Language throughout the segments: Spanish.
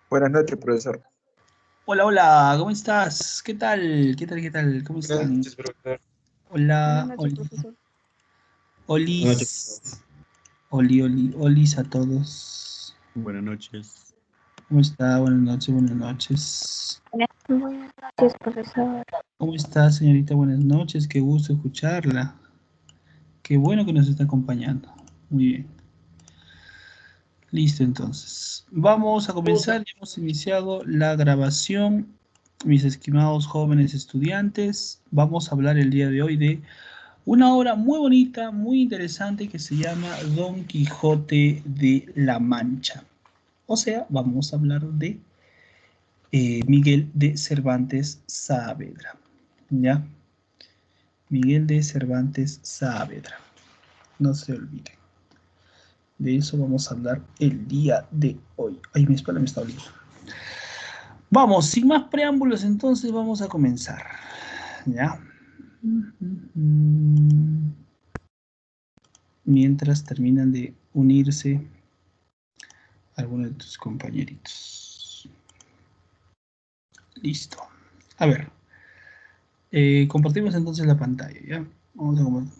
Buenas noches, profesor. Hola, hola, ¿cómo estás? ¿Qué tal? ¿Qué tal? ¿Qué tal? ¿Cómo Buenas están? noches, profesor. Buenas Hola, noches, Oli, profesor. Buenas noches, profesor. Olis, Olis a todos. Buenas noches. ¿Cómo está? Buenas noches, buenas noches. Buenas noches, profesor. ¿Cómo está, señorita? Buenas noches, qué gusto escucharla. Qué bueno que nos está acompañando. Muy bien. Listo, entonces. Vamos a comenzar. Ya hemos iniciado la grabación. Mis estimados jóvenes estudiantes, vamos a hablar el día de hoy de una obra muy bonita, muy interesante que se llama Don Quijote de la Mancha. O sea, vamos a hablar de Miguel de Cervantes Saavedra. ¿Ya? Miguel de Cervantes Saavedra. No se olviden. De eso vamos a hablar el día de hoy. Ay, mi espalda me está oliendo. Vamos, sin más preámbulos, entonces vamos a comenzar. ¿Ya? Mientras terminan de unirse algunos de tus compañeritos. Listo. A ver, compartimos entonces la pantalla, ¿ya?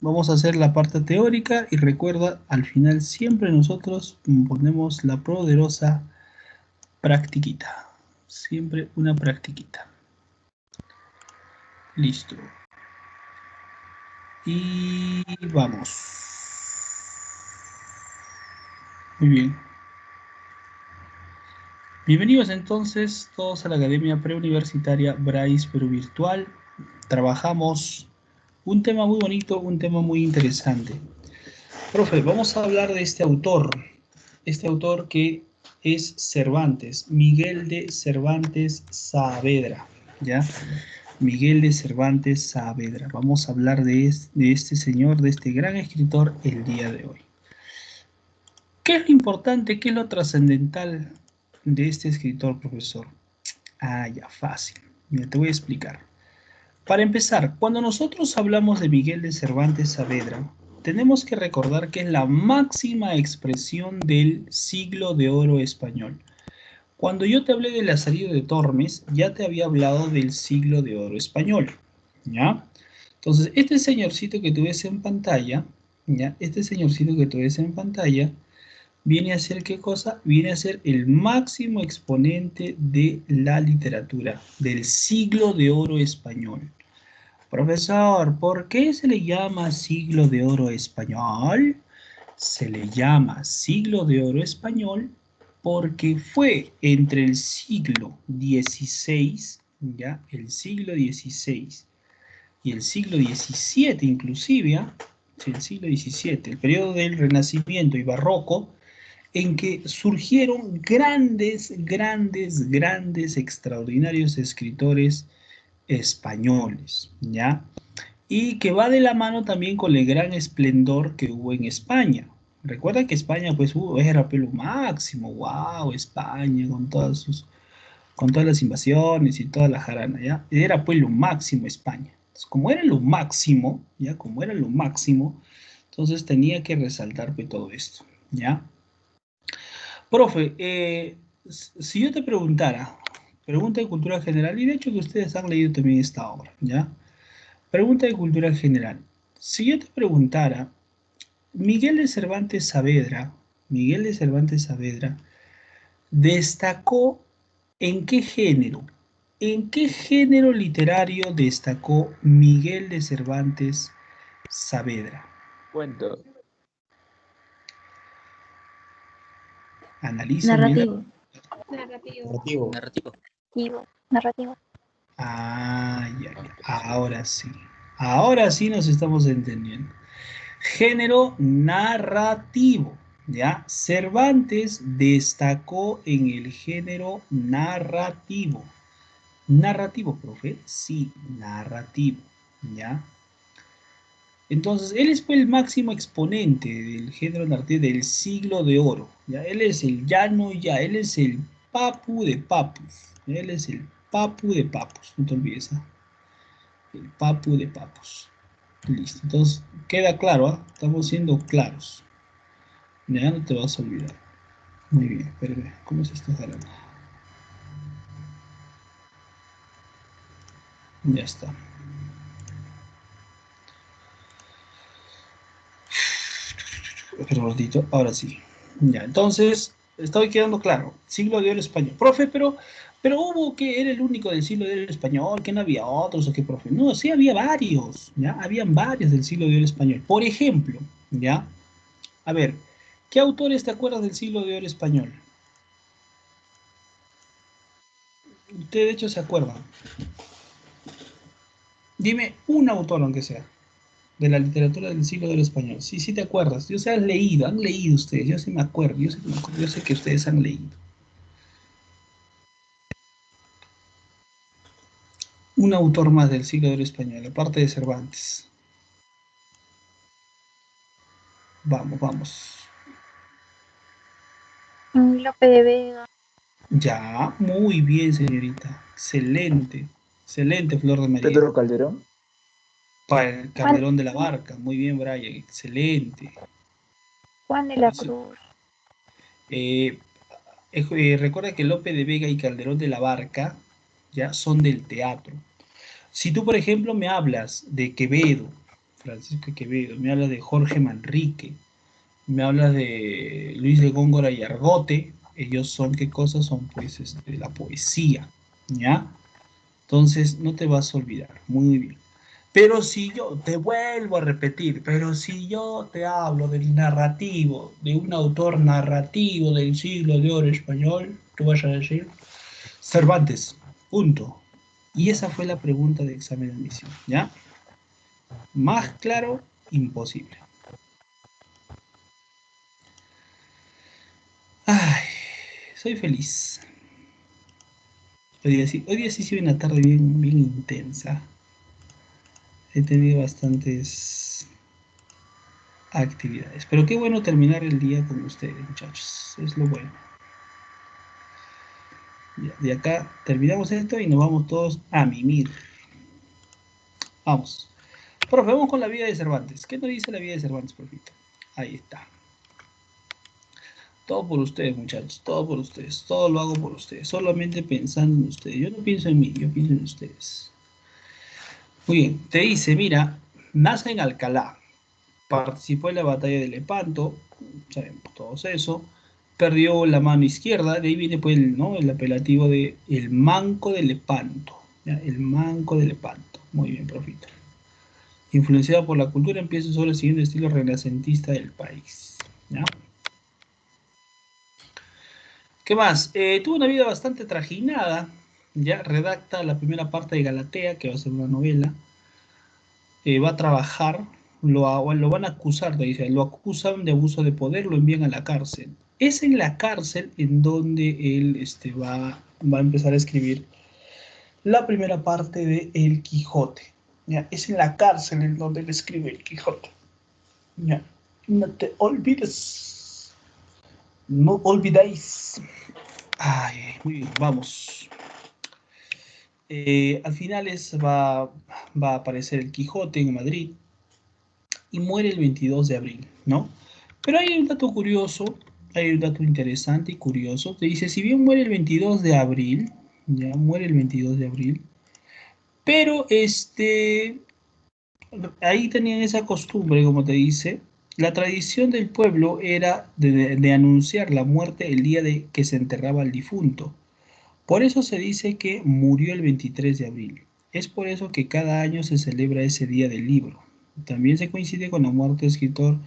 Vamos a hacer la parte teórica y recuerda, al final siempre nosotros ponemos la poderosa practiquita. Siempre una practiquita. Listo. Y vamos. Muy bien. Bienvenidos entonces todos a la Academia Preuniversitaria Bryce Perú Virtual. Trabajamos un tema muy bonito, un tema muy interesante. Profe, vamos a hablar de este autor que es Cervantes, Miguel de Cervantes Saavedra, ¿ya? Miguel de Cervantes Saavedra. Vamos a hablar de este señor, de este gran escritor el día de hoy. ¿Qué es lo importante, qué es lo trascendental de este escritor, profesor? Ah, ya, fácil. Mira, te voy a explicar. Para empezar, cuando nosotros hablamos de Miguel de Cervantes Saavedra, tenemos que recordar que es la máxima expresión del siglo de oro español. Cuando yo te hablé de Lazarillo de Tormes, ya te había hablado del siglo de oro español, ¿ya? Entonces, este señorcito que tú ves en pantalla, ¿ya? Este señorcito que tú ves en pantalla, viene a ser ¿qué cosa? Viene a ser el máximo exponente de la literatura, del siglo de oro español. Profesor, ¿por qué se le llama siglo de oro español? Se le llama siglo de oro español porque fue entre el siglo XVI, ¿ya? El siglo XVI y el siglo XVII inclusive, ¿ya? Sí, el siglo XVII, el periodo del Renacimiento y Barroco, en que surgieron grandes, extraordinarios escritores españoles, ¿ya? Y que va de la mano también con el gran esplendor que hubo en España. Recuerda que España, pues, era lo máximo, wow, España, con todas las invasiones y toda la jarana, ¿ya? Era, pues, lo máximo España. Entonces, como era lo máximo, ¿ya? Como era lo máximo, entonces tenía que resaltar, pues, todo esto, ¿ya? Profe, si yo te preguntara, pregunta de cultura general, y de hecho que ustedes han leído también esta obra, ¿ya? Pregunta de cultura general. Si yo te preguntara, Miguel de Cervantes Saavedra, Miguel de Cervantes Saavedra, destacó ¿en qué género? ¿En qué género literario destacó Miguel de Cervantes Saavedra? Cuento. Analícenmela. Narrativo. Narrativo. Narrativo. Narrativo. Ah, ya. Ahora sí. Ahora sí nos estamos entendiendo. Género narrativo, ¿ya? Cervantes destacó en el género narrativo. Narrativo, profe, sí, narrativo, ¿ya? Entonces, él fue el máximo exponente del género narrativo del siglo de oro, ¿ya? Él es el llano ya, él es el papu de papus, él es el papu de papus, no te olvides, ¿ah? El papu de papus. Listo, entonces queda claro, ¿ah? Estamos siendo claros. Ya no te vas a olvidar. Muy bien, espérame, ¿cómo se está jalando? Ya está. Espera un ratito, ahora sí. Ya, entonces, estoy quedando claro. Siglo de oro español. Profe, pero hubo que era el único del siglo de oro español, que no había otros o qué, profe. No, sí había varios, ¿ya? Habían varios del siglo de oro español. Por ejemplo, ¿ya? A ver, ¿qué autores te acuerdas del siglo de oro español? Usted de hecho se acuerda. Dime un autor, aunque sea, de la literatura del siglo del español. Sí, sí te acuerdas. Yo sé, han leído ustedes, yo sí me acuerdo, yo sé que ustedes han leído. Un autor más del siglo del español, aparte de Cervantes. Vamos, vamos. Lope de Vega. Ya, muy bien, señorita. Excelente, excelente, Flor de María. Pedro Calderón. Para el Juan, Calderón de la Barca, muy bien, Brian, excelente. Juan de la Cruz. Eh, recuerda que Lope de Vega y Calderón de la Barca ya son del teatro. Si tú, por ejemplo, me hablas de Quevedo, Francisco Quevedo, me hablas de Jorge Manrique, me hablas de Luis de Góngora y Argote, ellos son, ¿qué cosas? Son pues la poesía, ¿ya? Entonces no te vas a olvidar, muy bien. Pero si yo, te vuelvo a repetir, pero si yo te hablo del narrativo, de un autor narrativo del siglo de oro español, tú vas a decir Cervantes, punto. Y esa fue la pregunta de examen de admisión, ¿ya? Más claro, imposible. Ay, soy feliz. Hoy día sí ha sido una tarde bien, bien intensa. He tenido bastantes actividades. Pero qué bueno terminar el día con ustedes, muchachos. Es lo bueno. Ya, de acá terminamos esto y nos vamos todos a mimir. Vamos. Profe, vamos con la vida de Cervantes. ¿Qué nos dice la vida de Cervantes, profito? Ahí está. Todo por ustedes, muchachos. Todo por ustedes. Todo lo hago por ustedes. Solamente pensando en ustedes. Yo no pienso en mí, yo pienso en ustedes. Muy bien. Te dice, mira, nace en Alcalá. Participó en la batalla de Lepanto, sabemos todos eso, perdió la mano izquierda, de ahí viene pues ¿no? el apelativo de el manco de Lepanto, ¿ya? El manco de Lepanto, muy bien, profita. Influenciado por la cultura, empieza sobre el siguiente estilo renacentista del país, ¿ya? ¿Qué más? Tuvo una vida bastante trajinada, ya redacta la primera parte de Galatea, que va a ser una novela, va a trabajar, lo van a acusar, te dice, lo acusan de abuso de poder, lo envían a la cárcel. Es en la cárcel en donde él va a empezar a escribir la primera parte de El Quijote. ¿Ya? Es en la cárcel en donde él escribe El Quijote. ¿Ya? No te olvides, no olvidéis. Ay, muy bien, vamos. Al final va a aparecer el Quijote en Madrid y muere el 22 de abril, ¿no? Pero hay un dato curioso, hay un dato interesante y curioso. Te dice, si bien muere el 22 de abril, ya muere el 22 de abril, pero ahí tenían esa costumbre, como te dice, la tradición del pueblo era de anunciar la muerte el día de que se enterraba al difunto. Por eso se dice que murió el 23 de abril. Es por eso que cada año se celebra ese día del libro. También se coincide con la muerte del escritor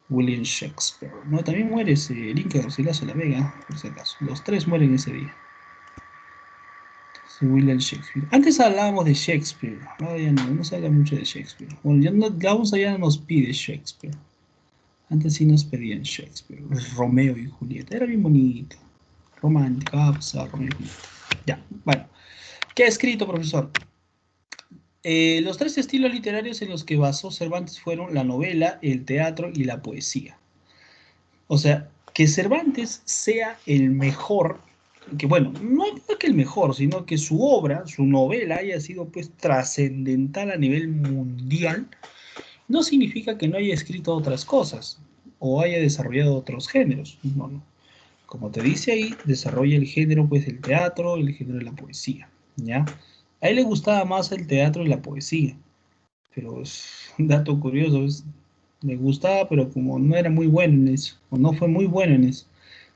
William Shakespeare. No, también muere Lincoln Garcilaso de la Vega, por si acaso. Los tres mueren ese día. William Shakespeare. Antes hablábamos de Shakespeare. Ahora ya no se habla mucho de Shakespeare. Bueno, ya, no, ya no nos pide Shakespeare. Antes sí nos pedían Shakespeare. Romeo y Julieta. Era bien bonito. Romántico. Romeo y Julieta. Ya, bueno. ¿Qué ha escrito, profesor? Los tres estilos literarios en los que basó Cervantes fueron la novela, el teatro y la poesía. O sea, que Cervantes sea el mejor, que bueno, no que el mejor, sino que su obra, su novela haya sido pues trascendental a nivel mundial, no significa que no haya escrito otras cosas o haya desarrollado otros géneros. No, no. Como te dice ahí, desarrolla el género pues del teatro, el género de la poesía, ¿ya? A él le gustaba más el teatro y la poesía, pero es un dato curioso, le gustaba, pero como no era muy bueno en eso, o no fue muy bueno en eso,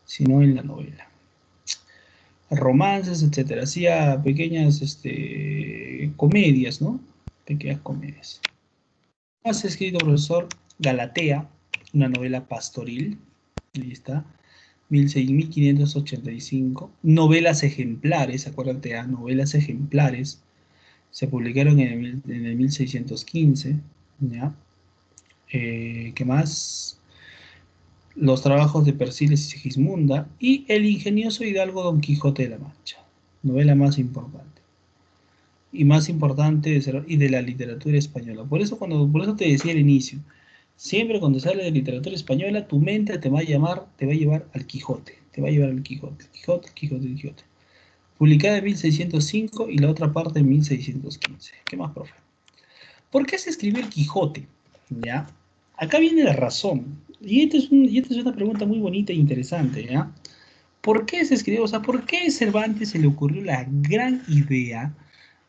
sino en la novela. Romances, etcétera. Hacía pequeñas comedias, ¿no? Pequeñas comedias. Has escrito, profesor, Galatea, una novela pastoril. Ahí está. 1585. Novelas ejemplares, acuérdate, novelas ejemplares. Se publicaron en el 1615. ¿Ya? ¿Qué más? Los trabajos de Persiles y Sigismunda y El ingenioso hidalgo Don Quijote de la Mancha, novela más importante y más importante y de la literatura española. Por eso te decía al inicio, siempre cuando sale de literatura española, tu mente te va a llevar al Quijote, te va a llevar al Quijote, Quijote. Publicada en 1605 y la otra parte en 1615. ¿Qué más, profe? ¿Por qué se escribió el Quijote? ¿Ya? Acá viene la razón. Y esta es una pregunta muy bonita e interesante. ¿Ya? ¿Por qué se escribió? O sea, ¿por qué a Cervantes se le ocurrió la gran idea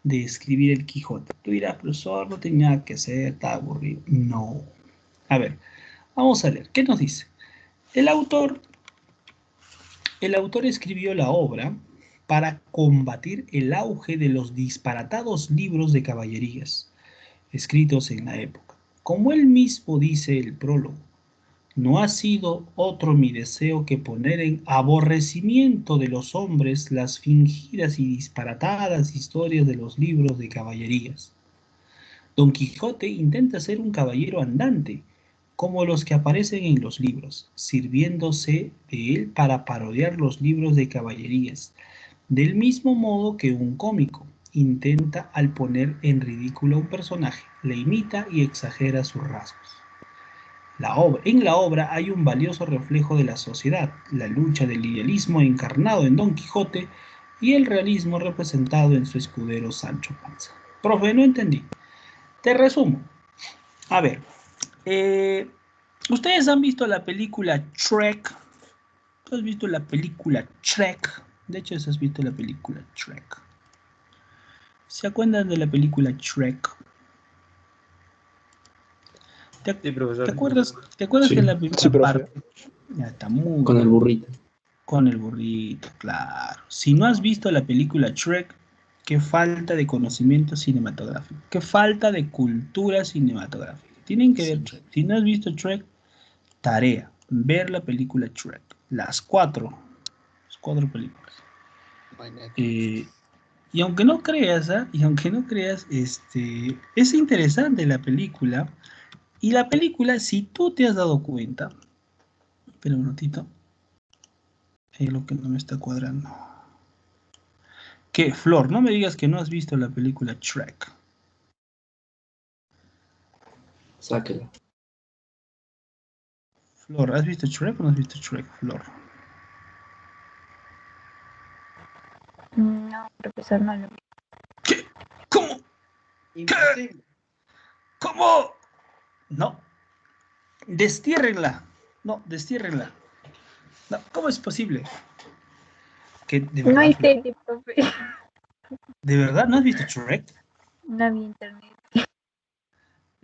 de escribir el Quijote? Tú dirás, profesor, no tenía nada que hacer, está aburrido. No. A ver, vamos a leer. ¿Qué nos dice? El autor escribió la obra para combatir el auge de los disparatados libros de caballerías escritos en la época. Como él mismo dice el prólogo, no ha sido otro mi deseo que poner en aborrecimiento de los hombres las fingidas y disparatadas historias de los libros de caballerías. Don Quijote intenta ser un caballero andante, como los que aparecen en los libros, sirviéndose de él para parodiar los libros de caballerías, del mismo modo que un cómico intenta al poner en ridículo a un personaje, le imita y exagera sus rasgos. En la obra hay un valioso reflejo de la sociedad, la lucha del idealismo encarnado en Don Quijote y el realismo representado en su escudero Sancho Panza. Profe, no entendí. Te resumo. A ver, ¿ustedes han visto la película Shrek? ¿Tú has visto la película Shrek? De hecho, has visto la película Shrek. ¿Se acuerdan de la película Shrek? Sí, profesor. ¿Te acuerdas Sí. que en la primera Sí, profe. parte ya está muy Con el bien. burrito. Con el burrito, claro. Si no has visto la película Shrek, qué falta de conocimiento cinematográfico, qué falta de cultura cinematográfica. Tienen que ver Shrek. Si no has visto Shrek, tarea, ver la película Shrek. Las cuatro películas. Y aunque no creas, es interesante la película. Y la película, si tú te has dado cuenta, espera un ratito, es lo que no me está cuadrando. ¿Qué, Flor? No me digas que no has visto la película Shrek. Sáquela. Flor, ¿has visto Shrek o no has visto Shrek, Flor? No, profesor, no lo vi. ¿Qué? ¿Cómo? ¿Qué? ¿Cómo? No. Destiérrenla. No, destiérrenla. No, ¿cómo es posible? Que de No verdad, hay Flor, tele, profe. ¿de verdad no has visto Shrek? No había internet.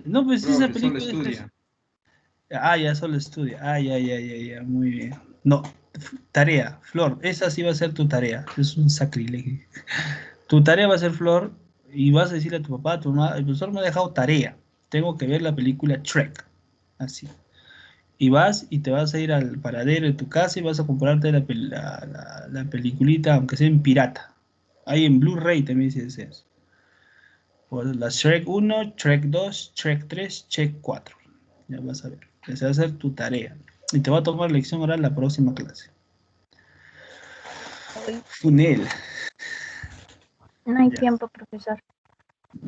No, pues Profe, esa solo película estudia. Ya solo estudia. Ya, muy bien. No, tarea, Flor, esa sí va a ser tu tarea. Es un sacrilegio. Tu tarea va a ser, Flor, y vas a decirle a tu papá, a tu mamá, el profesor me ha dejado tarea. Tengo que ver la película Shrek. Así. Y vas y te vas a ir al paradero de tu casa y vas a comprarte la peliculita, aunque sea en pirata. Ahí en Blu-ray también si deseas. Pues la Shrek 1, Shrek 2, Shrek 3, Shrek 4. Ya vas a ver. Esa va a ser tu tarea. Y te va a tomar lección oral la próxima clase. Hoy Funel. no hay Ya. tiempo, profesor.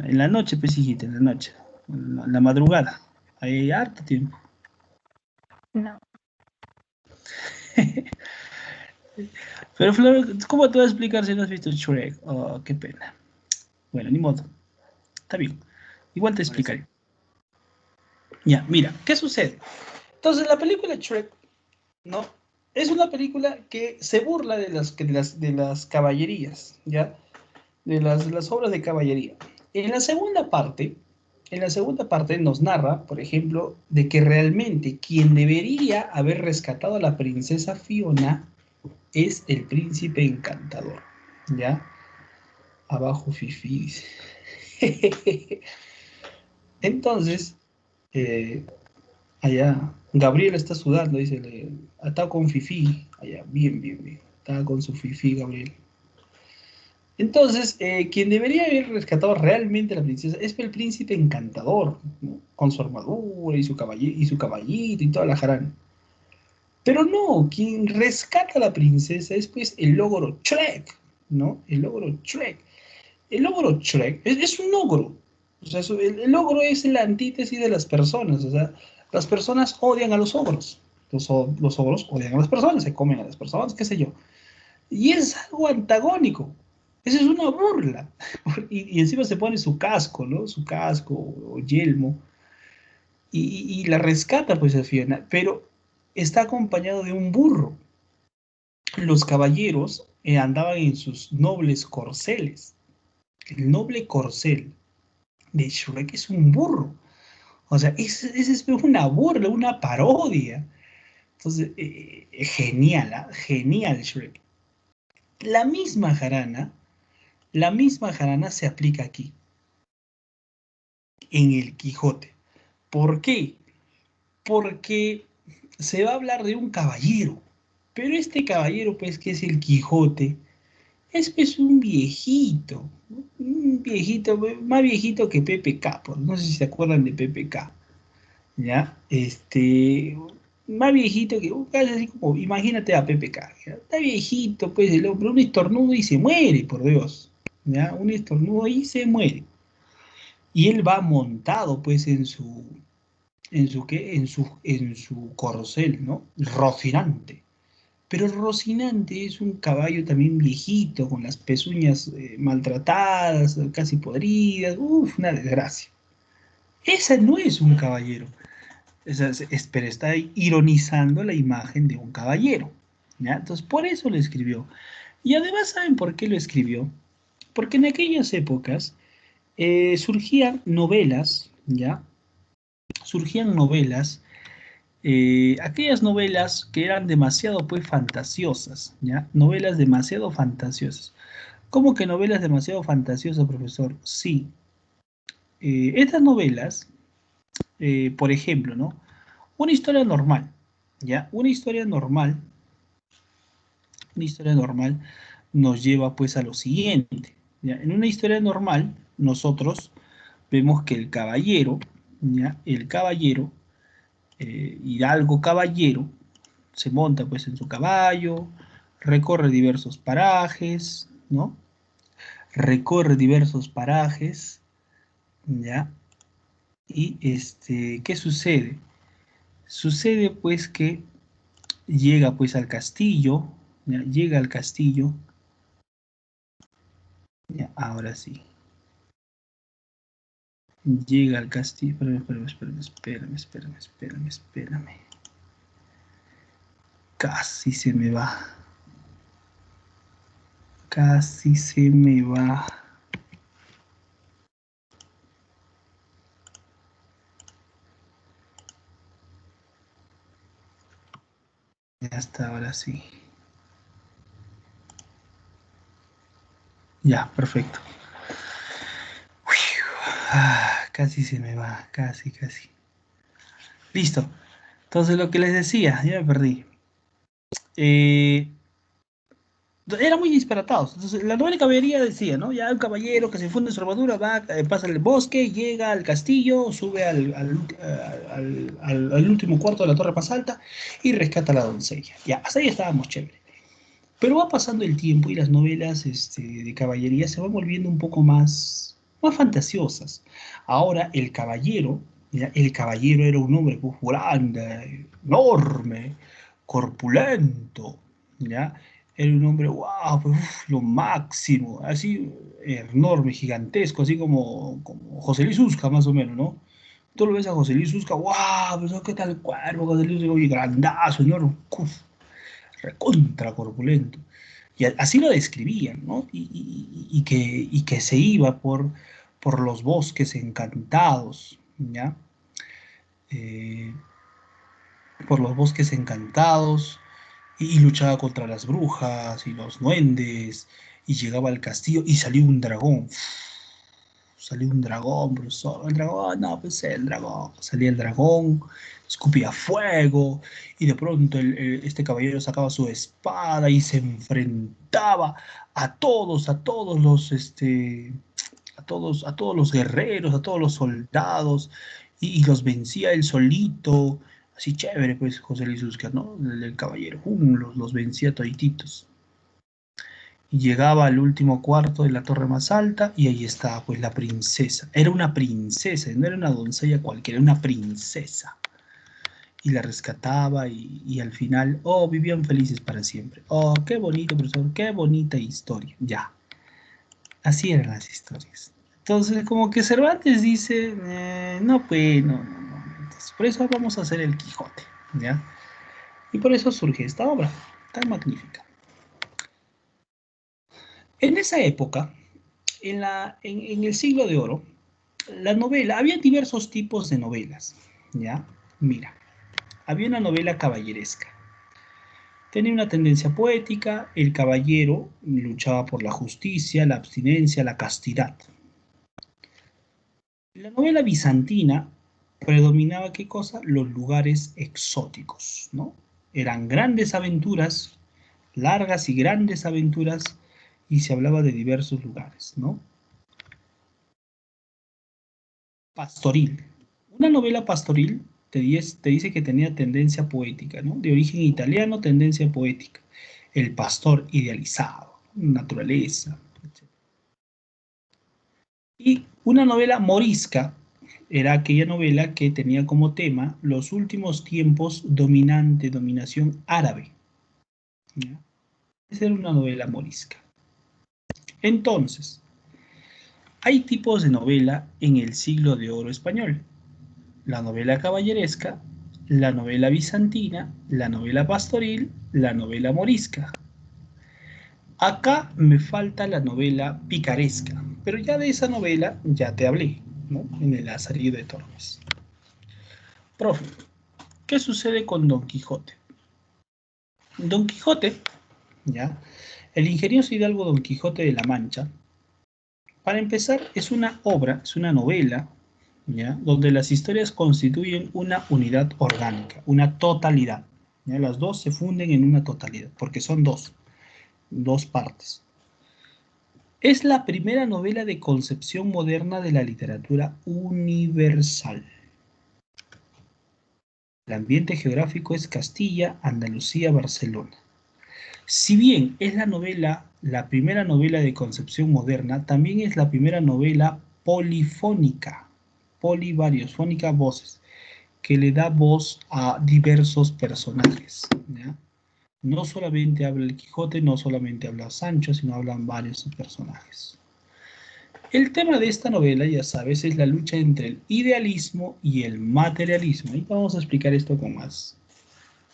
En la noche, pues, hijita, en la noche. En la madrugada. Hay harto tiempo. No. Pero, Flor, ¿cómo te voy a explicar si no has visto Shrek? Oh, qué pena. Bueno, ni modo. Está bien. Igual te explicaré. Ya, mira, ¿qué sucede? Entonces, la película Shrek, ¿no? Es una película que se burla de las caballerías, ¿ya? de las obras de caballería. En la segunda parte nos narra, por ejemplo, de que realmente quien debería haber rescatado a la princesa Fiona es el príncipe encantador, ¿ya? Abajo Fifi dice. Entonces, allá, Gabriel está sudando, dice, está con Fifi, allá, bien, bien, bien, está con su Fifi, Gabriel. Entonces, quien debería haber rescatado realmente a la princesa es el príncipe encantador, ¿no? Con su armadura y su caballito y toda la jarana. Pero no, quien rescata a la princesa es pues el logro Shrek, ¿no? El logro Shrek. El ogro Shrek es un ogro. O sea, el ogro es la antítesis de las personas. O sea, las personas odian a los ogros. Los ogros odian a las personas, se comen a las personas, qué sé yo. Y es algo antagónico. Eso es una burla. Y encima se pone su casco, ¿no? Su casco o yelmo. Y la rescata, pues, a Fiona. Pero está acompañado de un burro. Los caballeros andaban en sus nobles corceles. El noble corcel de Shrek es un burro. O sea, es una burla, una parodia. Entonces, genial, ¿eh? Genial Shrek. La misma jarana se aplica aquí, en el Quijote. ¿Por qué? Porque se va a hablar de un caballero, pero este caballero, pues, que es el Quijote, es pues un viejito, ¿no? Un viejito, más viejito que Pepe K, pues, no sé si se acuerdan de Pepe K. ¿Ya? Más viejito que, casi así como, imagínate a Pepe K, ¿ya? Está viejito, pues, el hombre, un estornudo y se muere, por Dios, ¿ya? Un estornudo y se muere. Y él va montado, pues, ¿qué? En su corcel, ¿no? Rocinante. Pero Rocinante es un caballo también viejito, con las pezuñas maltratadas, casi podridas, una desgracia. Ese no es un caballero. Pero está ironizando la imagen de un caballero, ¿ya? Entonces, por eso lo escribió. Y además, ¿saben por qué lo escribió? Porque en aquellas épocas surgían novelas, ¿ya? Surgían novelas, aquellas novelas que eran demasiado, pues, fantasiosas, ¿ya? Novelas demasiado fantasiosas. ¿Cómo que novelas demasiado fantasiosas, profesor? Sí. Estas novelas, por ejemplo, ¿no? Una historia normal, ¿ya? Una historia normal nos lleva pues a lo siguiente, ¿ya? En una historia normal, nosotros vemos que el caballero, ¿ya? El caballero, Hidalgo caballero, se monta pues en su caballo, recorre diversos parajes, ¿no? Recorre diversos parajes, ¿ya? Y ¿qué sucede? Sucede pues que llega pues al castillo, ¿ya? Llega al castillo, ¿ya? Ahora sí, llega al castillo, espérame, casi se me va, casi se me va, ya está, ahora sí, ya, perfecto. Casi se me va, casi. Listo. Entonces lo que les decía, ya me perdí. Era muy disparatados. Entonces la novela de caballería decía, ¿no? Ya un caballero que se funde su armadura, va, pasa el bosque, llega al castillo, sube al último cuarto de la torre más alta y rescata a la doncella. Ya, hasta ahí estábamos chévere. Pero va pasando el tiempo y las novelas de caballería se van volviendo un poco más fantasiosas. Ahora el caballero, ¿ya? El caballero era un hombre pues, grande, enorme, corpulento, ¿ya? Era un hombre, wow, pues, lo máximo, así enorme, gigantesco, así como José Luis Usca, más o menos, ¿no? Tú lo ves a José Luis Usca, wow, pues, ¿qué tal el cuerpo? José Luis, oye, grandazo, enorme, uf, recontra corpulento. Y así lo describían, ¿no? Y que se iba por los bosques encantados, ¿ya? Eh, por los bosques encantados y luchaba contra las brujas y los duendes y llegaba al castillo y salió un dragón. Salió un dragón, profesor. El dragón, no, pues el dragón. Salía el dragón, escupía fuego y de pronto este caballero sacaba su espada y se enfrentaba a todos los, a todos los guerreros, a todos los soldados y los vencía él solito. Así chévere, pues, José Luis Úscar, ¿no? El caballero, los vencía todititos. Y llegaba al último cuarto de la torre más alta y ahí estaba, pues, la princesa. Era una princesa, no era una doncella cualquiera, era una princesa. Y la rescataba y al final, oh, vivían felices para siempre. Oh, qué bonito, profesor, qué bonita historia. Ya, así eran las historias. Entonces, como que Cervantes dice, no, pues, no, no, no. Entonces, por eso vamos a hacer el Quijote, ¿ya? Y por eso surge esta obra tan magnífica. En esa época, en el siglo de oro, la novela, había diversos tipos de novelas, ¿ya? Mira, había una novela caballeresca. Tenía una tendencia poética, el caballero luchaba por la justicia, la abstinencia, la castidad. La novela bizantina predominaba, ¿qué cosa? Los lugares exóticos, ¿no? Eran grandes aventuras, largas y grandes aventuras, y se hablaba de diversos lugares, ¿no? Pastoril. Una novela pastoril te dice que tenía tendencia poética, ¿no? De origen italiano, tendencia poética. El pastor idealizado, naturaleza, etc. Y una novela morisca era aquella novela que tenía como tema los últimos tiempos dominación árabe, ¿ya? Esa era una novela morisca. Entonces, hay tipos de novela en el siglo de oro español. La novela caballeresca, la novela bizantina, la novela pastoril, la novela morisca. Acá me falta la novela picaresca, pero ya de esa novela ya te hablé, ¿no? En el Lazarillo de Tormes. Profe, ¿qué sucede con Don Quijote? Don Quijote, ¿ya? El ingenioso hidalgo Don Quijote de la Mancha, para empezar, es una obra, es una novela, ¿ya? Donde las historias constituyen una unidad orgánica, una totalidad, ¿ya? Las dos se funden en una totalidad, porque son dos partes. Es la primera novela de concepción moderna de la literatura universal. El ambiente geográfico es Castilla, Andalucía, Barcelona. Si bien es la primera novela de concepción moderna, también es la primera novela polifónica, polivariosfónica, voces, que le da voz a diversos personajes, ¿ya? No solamente habla el Quijote, no solamente habla Sancho, sino hablan varios personajes. El tema de esta novela, ya sabes, es la lucha entre el idealismo y el materialismo. Y vamos a explicar esto con más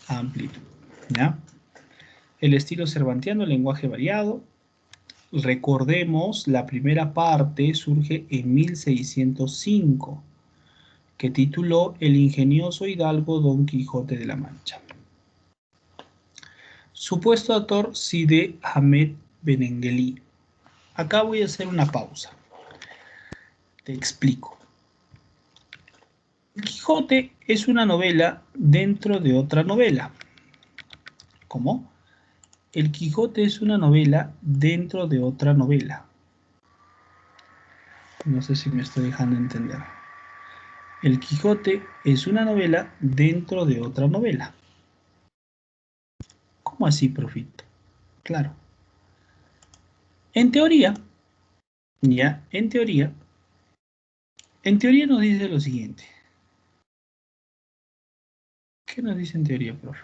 amplitud, ¿ya? El estilo cervantiano, el lenguaje variado. Recordemos, la primera parte surge en 1605, que tituló El ingenioso hidalgo Don Quijote de la Mancha. Supuesto autor Cide Ahmed Benengeli. Acá voy a hacer una pausa. Te explico. El Quijote es una novela dentro de otra novela. ¿Cómo? El Quijote es una novela dentro de otra novela. No sé si me estoy dejando entender. El Quijote es una novela dentro de otra novela. ¿Cómo así, profito? Claro. En teoría, ya, en teoría nos dice lo siguiente. ¿Qué nos dice en teoría, profe?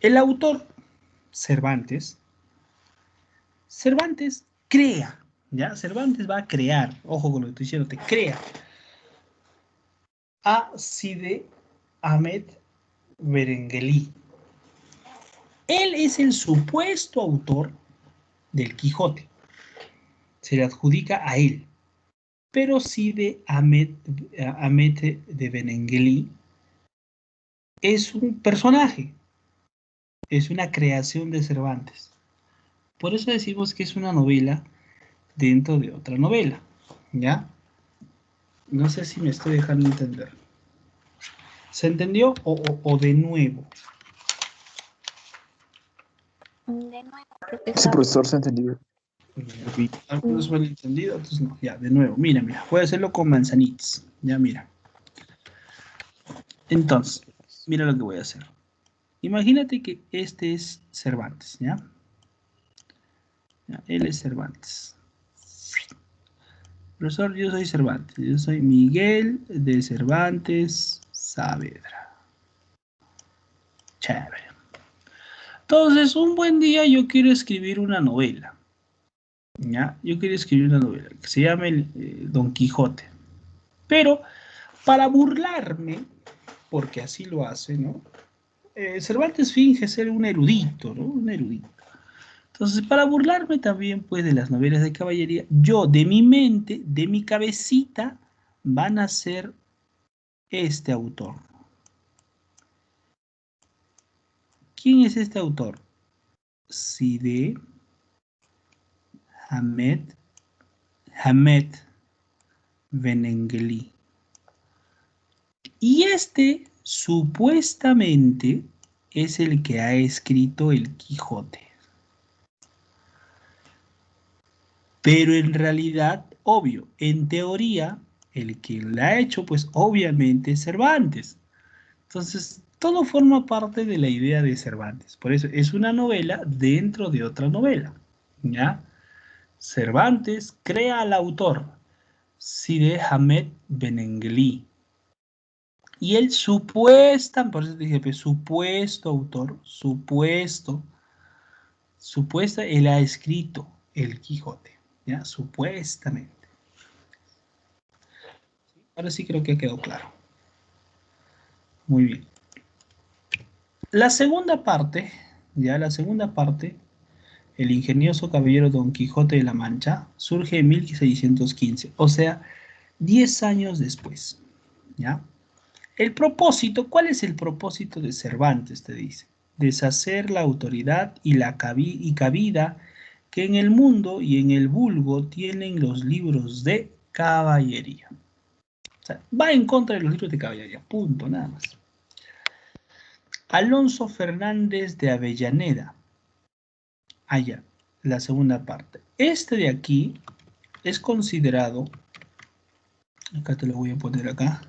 El autor, Cervantes crea, ¿ya? Cervantes va a crear, ojo con lo que estoy diciendo, te crea a Cide Ahmed Berenguelí. Él es el supuesto autor del Quijote. Se le adjudica a él. Pero Cide Hamete de Berenguelí es un personaje, es una creación de Cervantes. Por eso decimos que es una novela dentro de otra novela, ¿ya? No sé si me estoy dejando entender. ¿Se entendió o de nuevo? De nuevo, Sí, profesor. profesor, se ha entendido. Algunos me han entendido, otros no. Ya, de nuevo, mira, voy a hacerlo con manzanitas. Ya, mira. Entonces, mira lo que voy a hacer. Imagínate que este es Cervantes, ¿ya? Ya, él es Cervantes. Profesor, yo soy Cervantes. Yo soy Miguel de Cervantes Saavedra. Chévere. Entonces, un buen día yo quiero escribir una novela. ¿Ya? Yo quiero escribir una novela que se llame Don Quijote. Pero para burlarme, porque así lo hace, ¿no? Cervantes finge ser un erudito, ¿no? Un erudito. Entonces, para burlarme también, pues, de las novelas de caballería, yo, de mi mente, de mi cabecita, van a ser este autor. ¿Quién es este autor? Cide Hamete Benengeli. Y este, supuestamente, es el que ha escrito el Quijote. Pero en realidad, obvio, en teoría, el que la ha hecho, pues obviamente es Cervantes. Entonces, todo forma parte de la idea de Cervantes. Por eso es una novela dentro de otra novela. ¿Ya? Cervantes crea al autor, Cide Hamete Benengeli. Y él por eso dije, pues, supuesto autor, él ha escrito el Quijote. ¿Ya? Supuestamente. Ahora sí creo que ha quedado claro. Muy bien. La segunda parte, el ingenioso caballero Don Quijote de la Mancha, surge en 1615, o sea, 10 años después. ¿Ya? El propósito, ¿cuál es el propósito de Cervantes? Te dice. Deshacer la autoridad y la cabida que en el mundo y en el vulgo tienen los libros de caballería. O sea, va en contra de los libros de caballería, punto, nada más. Alonso Fernández de Avellaneda. Allá, la segunda parte. Este de aquí es considerado, acá te lo voy a poner acá,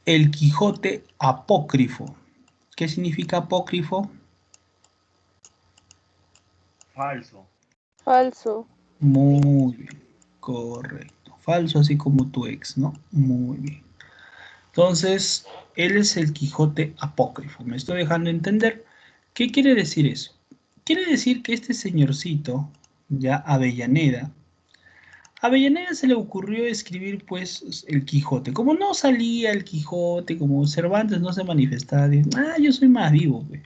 el Quijote apócrifo. ¿Qué significa apócrifo? Falso. Falso. Muy bien, correcto. Falso, así como tu ex, ¿no? Muy bien. Entonces, él es el Quijote apócrifo. Me estoy dejando entender. ¿Qué quiere decir eso? Quiere decir que este señorcito, ya Avellaneda se le ocurrió escribir pues el Quijote. Como no salía el Quijote, como Cervantes no se manifestaba, dijo, yo soy más vivo, pues.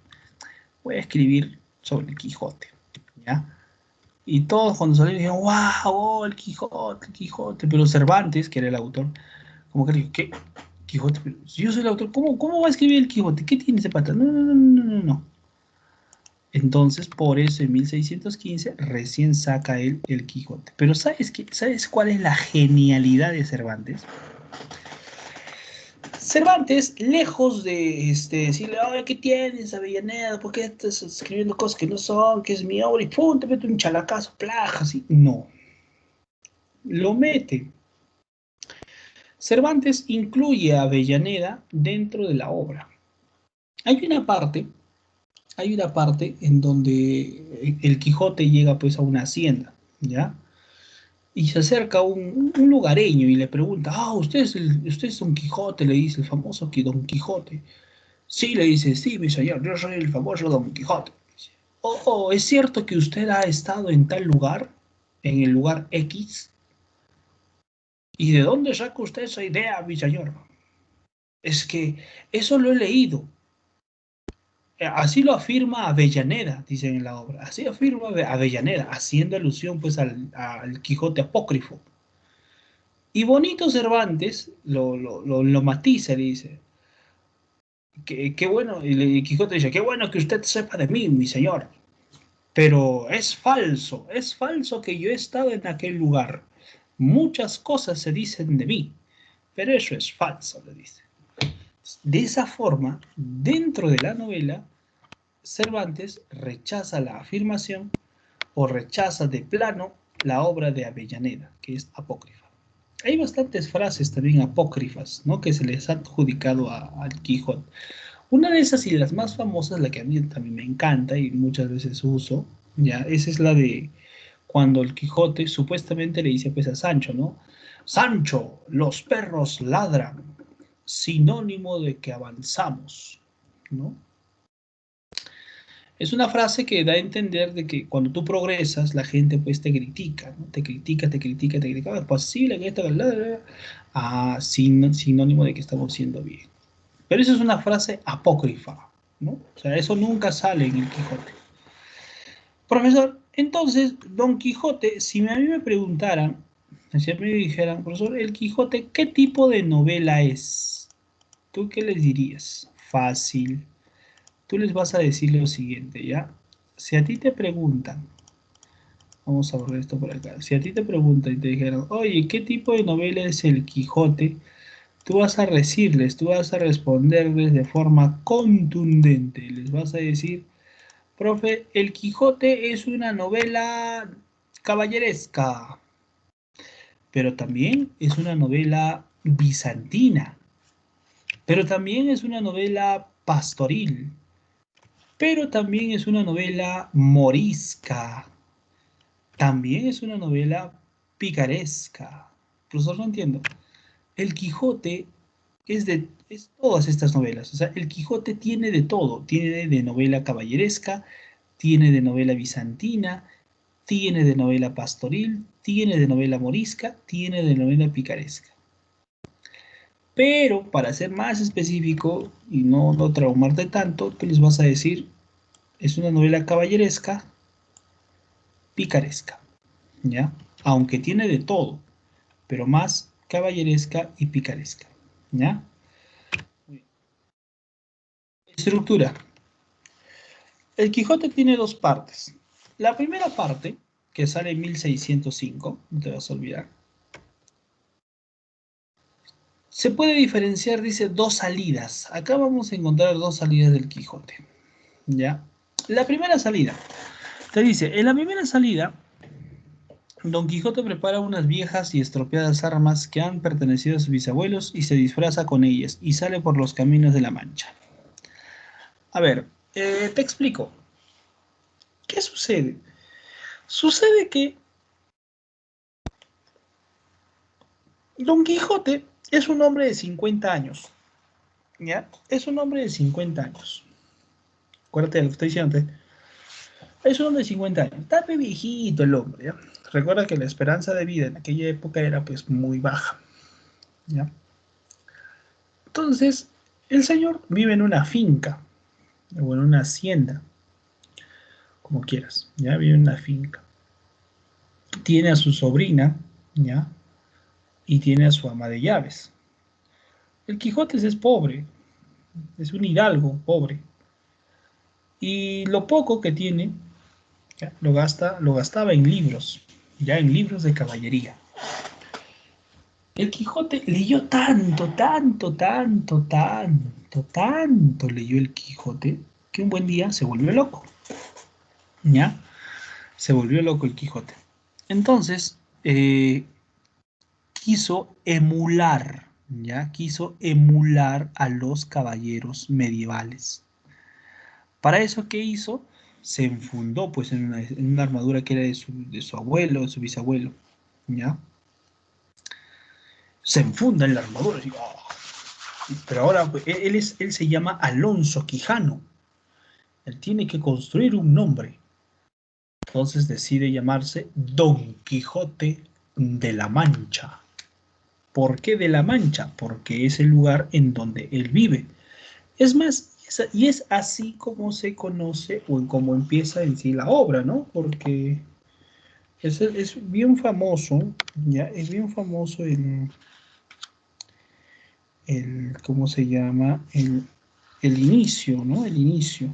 Voy a escribir sobre el Quijote, ¿ya? Y todos cuando salieron dijeron, wow, el Quijote. Pero Cervantes, que era el autor, como que dijo, ¿qué? Quijote, pero si yo soy el autor, ¿cómo va a escribir el Quijote? ¿Qué tiene ese pata? No. Entonces, por eso en 1615 recién saca él el Quijote. Pero ¿sabes cuál es la genialidad de Cervantes? Cervantes, lejos de decirle, ay, ¿qué tienes, Avellaneda? ¿Por qué estás escribiendo cosas que no son? Que es mi obra y pum, te mete un chalacazo, plaja, así. No. Lo mete. Cervantes incluye a Avellaneda dentro de la obra. Hay una parte en donde el Quijote llega pues a una hacienda, ¿ya? Y se acerca un lugareño y le pregunta, usted es Don Quijote, le dice el famoso Don Quijote. Sí, le dice, sí, mi señor, yo soy el famoso Don Quijote. ¿Es cierto que usted ha estado en tal lugar, en el lugar X? ¿Y de dónde saca usted esa idea, mi señor? Es que eso lo he leído. Así lo afirma Avellaneda, dicen en la obra. Así afirma Avellaneda, haciendo alusión pues al Quijote apócrifo. Y Bonito Cervantes lo matiza, le dice, qué bueno, y Quijote dice, qué bueno que usted sepa de mí, mi señor, pero es falso que yo he estado en aquel lugar. Muchas cosas se dicen de mí, pero eso es falso, le dice. De esa forma, dentro de la novela, Cervantes rechaza la afirmación o rechaza de plano la obra de Avellaneda, que es apócrifa. Hay bastantes frases también apócrifas, ¿no?, que se les ha adjudicado al Quijote. Una de esas y las más famosas, la que a mí también me encanta y muchas veces uso, ya, esa es la de cuando el Quijote supuestamente le dice pues a Sancho, ¿no? Sancho, los perros ladran, sinónimo de que avanzamos, ¿no? Es una frase que da a entender de que cuando tú progresas, la gente pues te critica, ¿no? Te critica, te critica, te critica. Es posible que esto... sinónimo de que estamos siendo bien. Pero eso es una frase apócrifa, ¿no? O sea, eso nunca sale en el Quijote. Profesor, entonces, Don Quijote, si a mí me preguntaran, si a mí me dijeran, profesor, el Quijote, ¿qué tipo de novela es? ¿Tú qué les dirías? Fácil. Tú les vas a decir lo siguiente, ¿ya? Si a ti te preguntan, vamos a borrar esto por acá, si a ti te preguntan y te dijeran, oye, ¿qué tipo de novela es el Quijote? Tú vas a decirles, tú vas a responderles de forma contundente, les vas a decir, profe, el Quijote es una novela caballeresca, pero también es una novela bizantina, pero también es una novela pastoril, pero también es una novela morisca, también es una novela picaresca. Profesor, no entiendo. El Quijote es todas estas novelas. O sea, el Quijote tiene de todo. Tiene de novela caballeresca, tiene de novela bizantina, tiene de novela pastoril, tiene de novela morisca, tiene de novela picaresca. Pero para ser más específico y no traumarte tanto, tú les vas a decir, es una novela caballeresca, picaresca, ¿ya? Aunque tiene de todo, pero más caballeresca y picaresca, ¿ya? Estructura. El Quijote tiene dos partes. La primera parte, que sale en 1605, no te vas a olvidar, se puede diferenciar, dice, dos salidas. Acá vamos a encontrar dos salidas del Quijote, ¿ya? La primera salida, te dice, en la primera salida, Don Quijote prepara unas viejas y estropeadas armas que han pertenecido a sus bisabuelos y se disfraza con ellas y sale por los caminos de la Mancha. A ver, te explico. ¿Qué sucede? Sucede que Don Quijote es un hombre de 50 años, ¿ya? Es un hombre de 50 años. Acuérdate de lo que estoy diciendo antes. Es un hombre de 50 años. Está viejito el hombre, ¿ya? Recuerda que la esperanza de vida en aquella época era pues muy baja, ¿ya? Entonces, el señor vive en una finca, o en una hacienda, como quieras, ¿ya? Vive en una finca. Tiene a su sobrina, ¿ya? Y tiene a su ama de llaves. El Quijote es pobre, es un hidalgo pobre. Y lo poco que tiene, ¿ya? Lo gastaba en libros, ya en libros de caballería. El Quijote leyó tanto leyó el Quijote, que un buen día se volvió loco, ¿ya? Se volvió loco el Quijote. Entonces, quiso emular, ¿ya? Quiso emular a los caballeros medievales. Para eso, ¿qué hizo? Se enfundó pues en una armadura que era de su abuelo, de su bisabuelo, ¿ya? Se enfunda en la armadura, y, oh. Pero ahora pues, él se llama Alonso Quijano. Él tiene que construir un nombre. Entonces decide llamarse Don Quijote de la Mancha. ¿Por qué de la Mancha? Porque es el lugar en donde él vive. Es más, y es así como se conoce o como empieza en sí la obra, ¿no? Porque es bien famoso, ya, es bien famoso ¿cómo se llama? El inicio, ¿no? El inicio.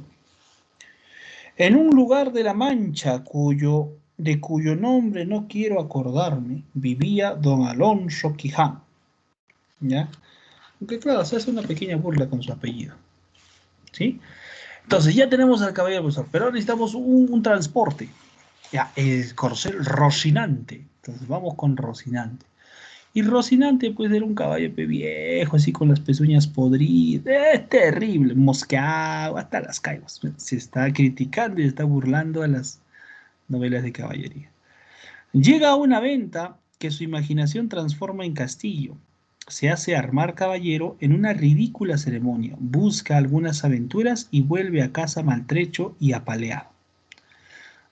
En un lugar de la Mancha de cuyo nombre no quiero acordarme, vivía don Alonso Quiján, ¿ya? Aunque claro, se hace una pequeña burla con su apellido, ¿sí? Entonces ya tenemos al caballero profesor, pero ahora necesitamos un transporte. Ya, el corcel Rocinante. Entonces vamos con Rocinante. Y Rocinante, pues, era un caballo viejo, así con las pezuñas podridas. Es terrible, mosqueado, hasta las caibas. Se está criticando y se está burlando a las novelas de caballería. Llega a una venta que su imaginación transforma en castillo. Se hace armar caballero en una ridícula ceremonia. Busca algunas aventuras y vuelve a casa maltrecho y apaleado.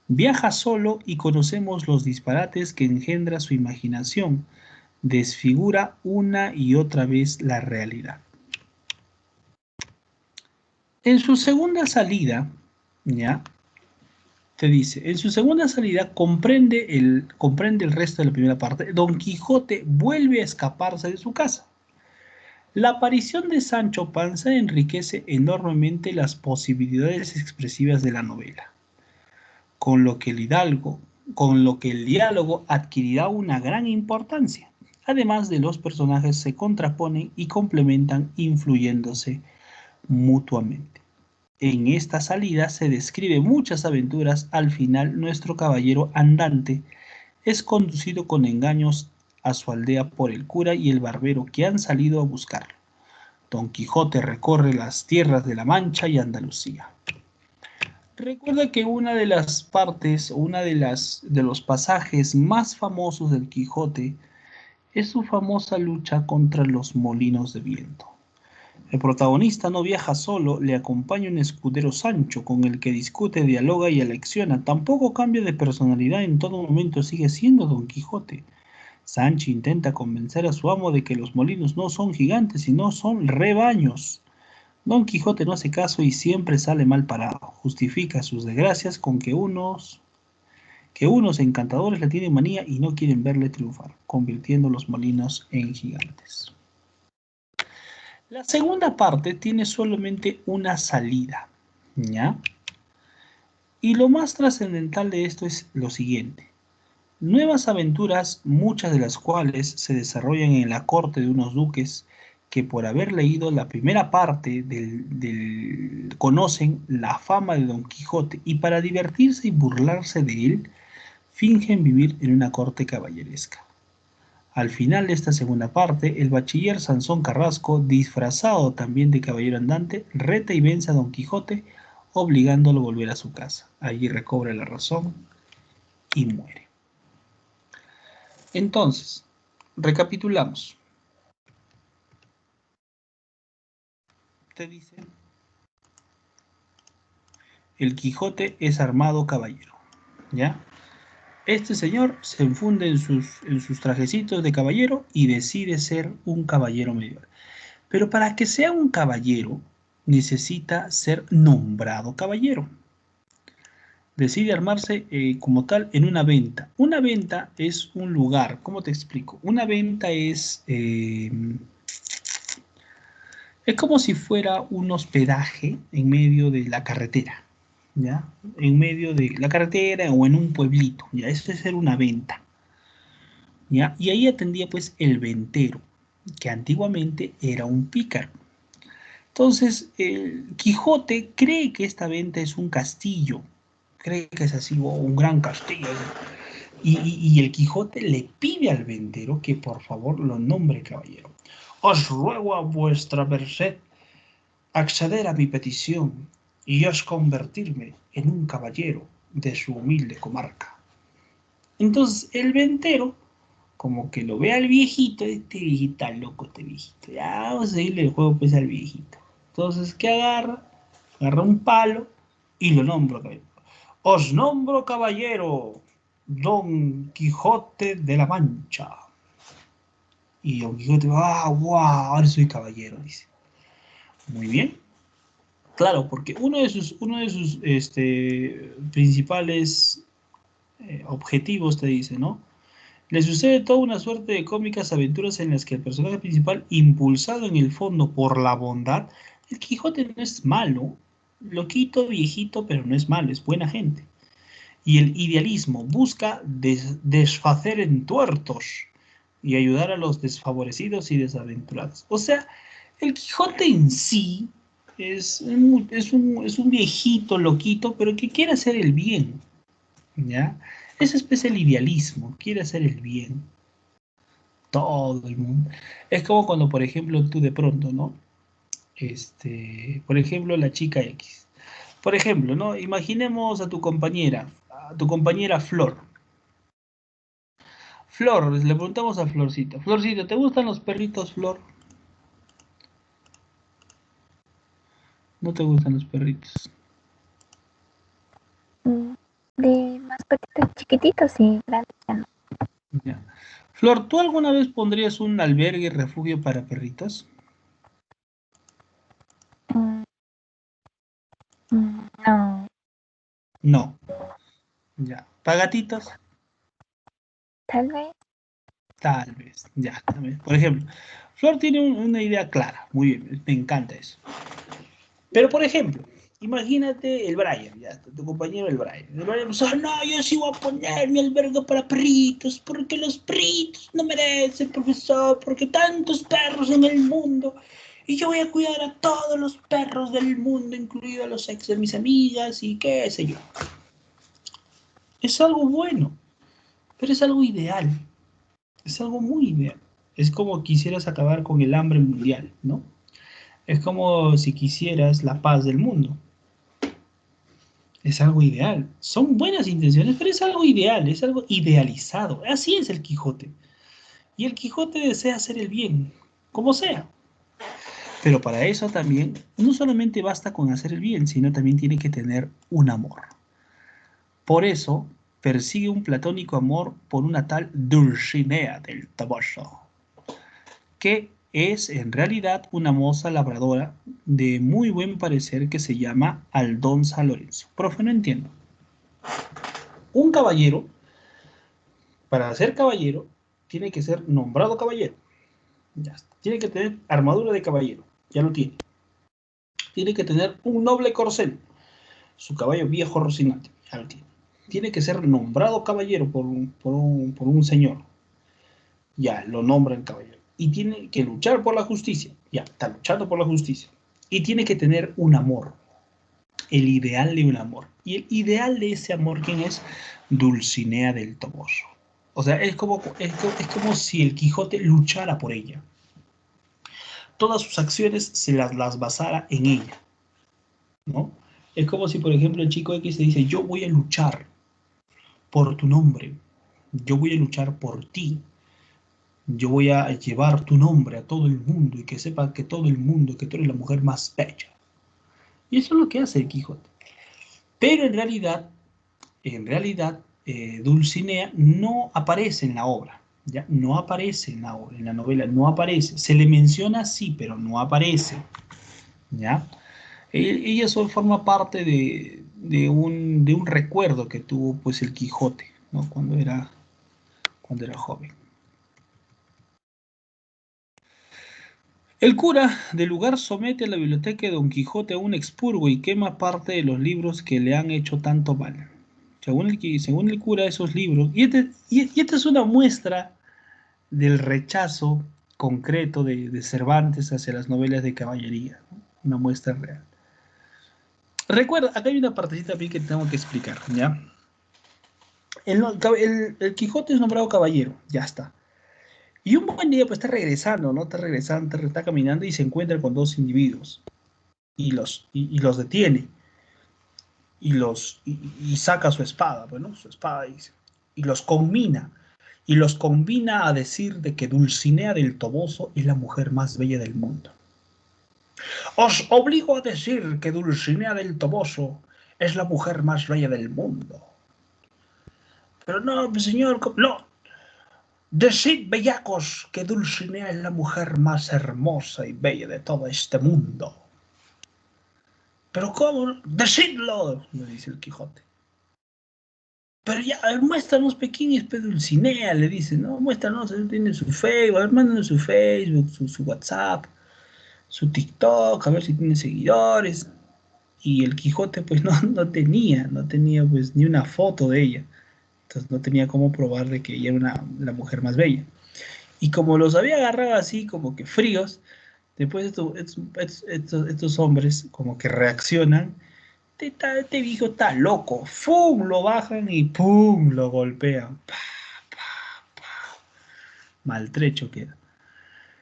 Viaja solo y conocemos los disparates que engendra su imaginación. Desfigura una y otra vez la realidad. En su segunda salida, ¿ya? Te dice, en su segunda salida comprende el resto de la primera parte. Don Quijote vuelve a escaparse de su casa. La aparición de Sancho Panza enriquece enormemente las posibilidades expresivas de la novela, con lo que el diálogo adquirirá una gran importancia. Además de los personajes se contraponen y complementan influyéndose mutuamente. En esta salida se describe muchas aventuras. Al final, nuestro caballero andante es conducido con engaños a su aldea por el cura y el barbero que han salido a buscarlo. Don Quijote recorre las tierras de la Mancha y Andalucía. Recuerda que una de las partes, de los pasajes más famosos del Quijote es su famosa lucha contra los molinos de viento. El protagonista no viaja solo, le acompaña un escudero Sancho, con el que discute, dialoga y alecciona. Tampoco cambia de personalidad, en todo momento sigue siendo Don Quijote. Sancho intenta convencer a su amo de que los molinos no son gigantes, sino son rebaños. Don Quijote no hace caso y siempre sale mal parado. Justifica sus desgracias con que unos encantadores le tienen manía y no quieren verle triunfar, convirtiendo los molinos en gigantes. La segunda parte tiene solamente una salida, ¿ya? Y lo más trascendental de esto es lo siguiente. Nuevas aventuras, muchas de las cuales se desarrollan en la corte de unos duques que por haber leído la primera parte conocen la fama de Don Quijote y para divertirse y burlarse de él, fingen vivir en una corte caballeresca. Al final de esta segunda parte, el bachiller Sansón Carrasco, disfrazado también de caballero andante, reta y vence a Don Quijote, obligándolo a volver a su casa. Allí recobra la razón y muere. Entonces, recapitulamos. Te dice, el Quijote es armado caballero, ¿ya? Este señor se enfunde en sus trajecitos de caballero y decide ser un caballero medieval. Pero para que sea un caballero, necesita ser nombrado caballero. Decide armarse como tal en una venta. Una venta es un lugar, ¿cómo te explico? Una venta es como si fuera un hospedaje en medio de la carretera, ¿ya? En medio de la carretera o en un pueblito, ¿ya? Eso es ser una venta, ¿ya? Y ahí atendía pues el ventero, que antiguamente era un pícaro. Entonces, el Quijote cree que esta venta es un castillo, cree que es así, oh, un gran castillo. Y el Quijote le pide al ventero que por favor lo nombre caballero. Os ruego a vuestra merced acceder a mi petición y os convertirme en un caballero de su humilde comarca. Entonces el ventero, como que lo ve al viejito, este viejito está loco, este viejito, ya vamos a seguirle el juego pues al viejito. Entonces, ¿qué agarra? Agarra un palo y lo nombra caballero. Os nombro caballero, Don Quijote de la Mancha. Y Don Quijote, wow, ahora soy caballero, dice. Muy bien. Claro, porque uno de sus principales objetivos, te dice, ¿no? Le sucede toda una suerte de cómicas aventuras en las que el personaje principal, impulsado en el fondo por la bondad, el Quijote no es malo, loquito, viejito, pero no es malo, es buena gente. Y el idealismo busca desfacer entuertos y ayudar a los desfavorecidos y desaventurados. O sea, el Quijote en sí es un viejito loquito, pero que quiere hacer el bien, ¿ya? Ese es el idealismo, quiere hacer el bien. Todo el mundo. Es como cuando, por ejemplo, tú de pronto, ¿no? Por ejemplo, la chica X. Por ejemplo, ¿no? Imaginemos a tu compañera Flor. Flor, le preguntamos a Florcita. Florcita, ¿te gustan los perritos, Flor? ¿No te gustan los perritos? De mascotitas chiquititos y grandes ya no. Ya. Flor, ¿tú alguna vez pondrías un albergue y refugio para perritos? Mm, no, No. Ya. ¿Para gatitos? tal vez. Tal vez. Ya, también. Por ejemplo, Flor tiene una idea clara. Muy bien, me encanta eso. Pero, por ejemplo, imagínate el Brian, ya, tu compañero el Brian. El Brian dice, no, yo sí voy a poner mi albergue para perritos, porque los perritos no merecen, profesor, porque tantos perros en el mundo. Y yo voy a cuidar a todos los perros del mundo, incluidos los ex de mis amigas y qué sé yo. Es algo bueno, pero es algo ideal. Es algo muy ideal. Es como quisieras acabar con el hambre mundial, ¿no? Es como si quisieras la paz del mundo. Es algo ideal. Son buenas intenciones, pero es algo ideal, es algo idealizado. Así es el Quijote. Y el Quijote desea hacer el bien, como sea. Pero para eso también no solamente basta con hacer el bien, sino también tiene que tener un amor. Por eso persigue un platónico amor por una tal Dulcinea del Toboso, que es en realidad una moza labradora de muy buen parecer que se llama Aldonza Lorenzo. Profe, no entiendo. Un caballero, para ser caballero, tiene que ser nombrado caballero. Ya está. Tiene que tener armadura de caballero. Ya lo tiene. Tiene que tener un noble corcel. Su caballo viejo Rocinante. Ya lo tiene. Tiene que ser nombrado caballero por un señor. Ya, lo nombran caballero. Y tiene que luchar por la justicia. Ya, está luchando por la justicia. Y tiene que tener un amor. El ideal de un amor. Y el ideal de ese amor, ¿quién es? Dulcinea del Toboso. O sea, es como si el Quijote luchara por ella. Todas sus acciones se las basara en ella, ¿no? Es como si, por ejemplo, el chico X te dice, yo voy a luchar por tu nombre, yo voy a luchar por ti, yo voy a llevar tu nombre a todo el mundo y que sepa que todo el mundo, que tú eres la mujer más bella. Y eso es lo que hace el Quijote. Pero en realidad, Dulcinea no aparece en la obra, ¿ya? No aparece en la obra, en la novela, no aparece. Se le menciona sí, pero no aparece, ¿ya? Ella solo forma parte de un recuerdo que tuvo pues el Quijote, ¿no? Cuando era joven. El cura del lugar somete a la biblioteca de Don Quijote a un expurgo y quema parte de los libros que le han hecho tanto mal. Según el cura, esos libros, y esta es una muestra del rechazo concreto de Cervantes hacia las novelas de caballería, ¿no? Una muestra real. Recuerda, acá hay una partecita a mí que tengo que explicar, ¿ya? El Quijote es nombrado caballero, ya está. Y un buen día, pues está regresando, ¿no? Está regresando, está caminando y se encuentra con dos individuos y los detiene y saca su espada, bueno, su espada y los combina a decir de que Dulcinea del Toboso es la mujer más bella del mundo. Os obligo a decir que Dulcinea del Toboso es la mujer más bella del mundo. Pero no, señor, no. Decid, bellacos, que Dulcinea es la mujer más hermosa y bella de todo este mundo. ¿Pero cómo? ¡Decidlo!, le dice el Quijote. Pero ya, a ver, muéstranos quién es Dulcinea, le dice, ¿no? Muéstranos, él tiene su Facebook, a ver, mándanos su Facebook, su WhatsApp, su TikTok, a ver si tiene seguidores. Y el Quijote, pues, no tenía, pues, ni una foto de ella. Entonces no tenía cómo probar de que ella era la mujer más bella. Y como los había agarrado así, como que fríos, después estos hombres como que reaccionan. Este viejo está loco. ¡Fum! Lo bajan y ¡pum! Lo golpean. Pa, pa, pa. Maltrecho queda.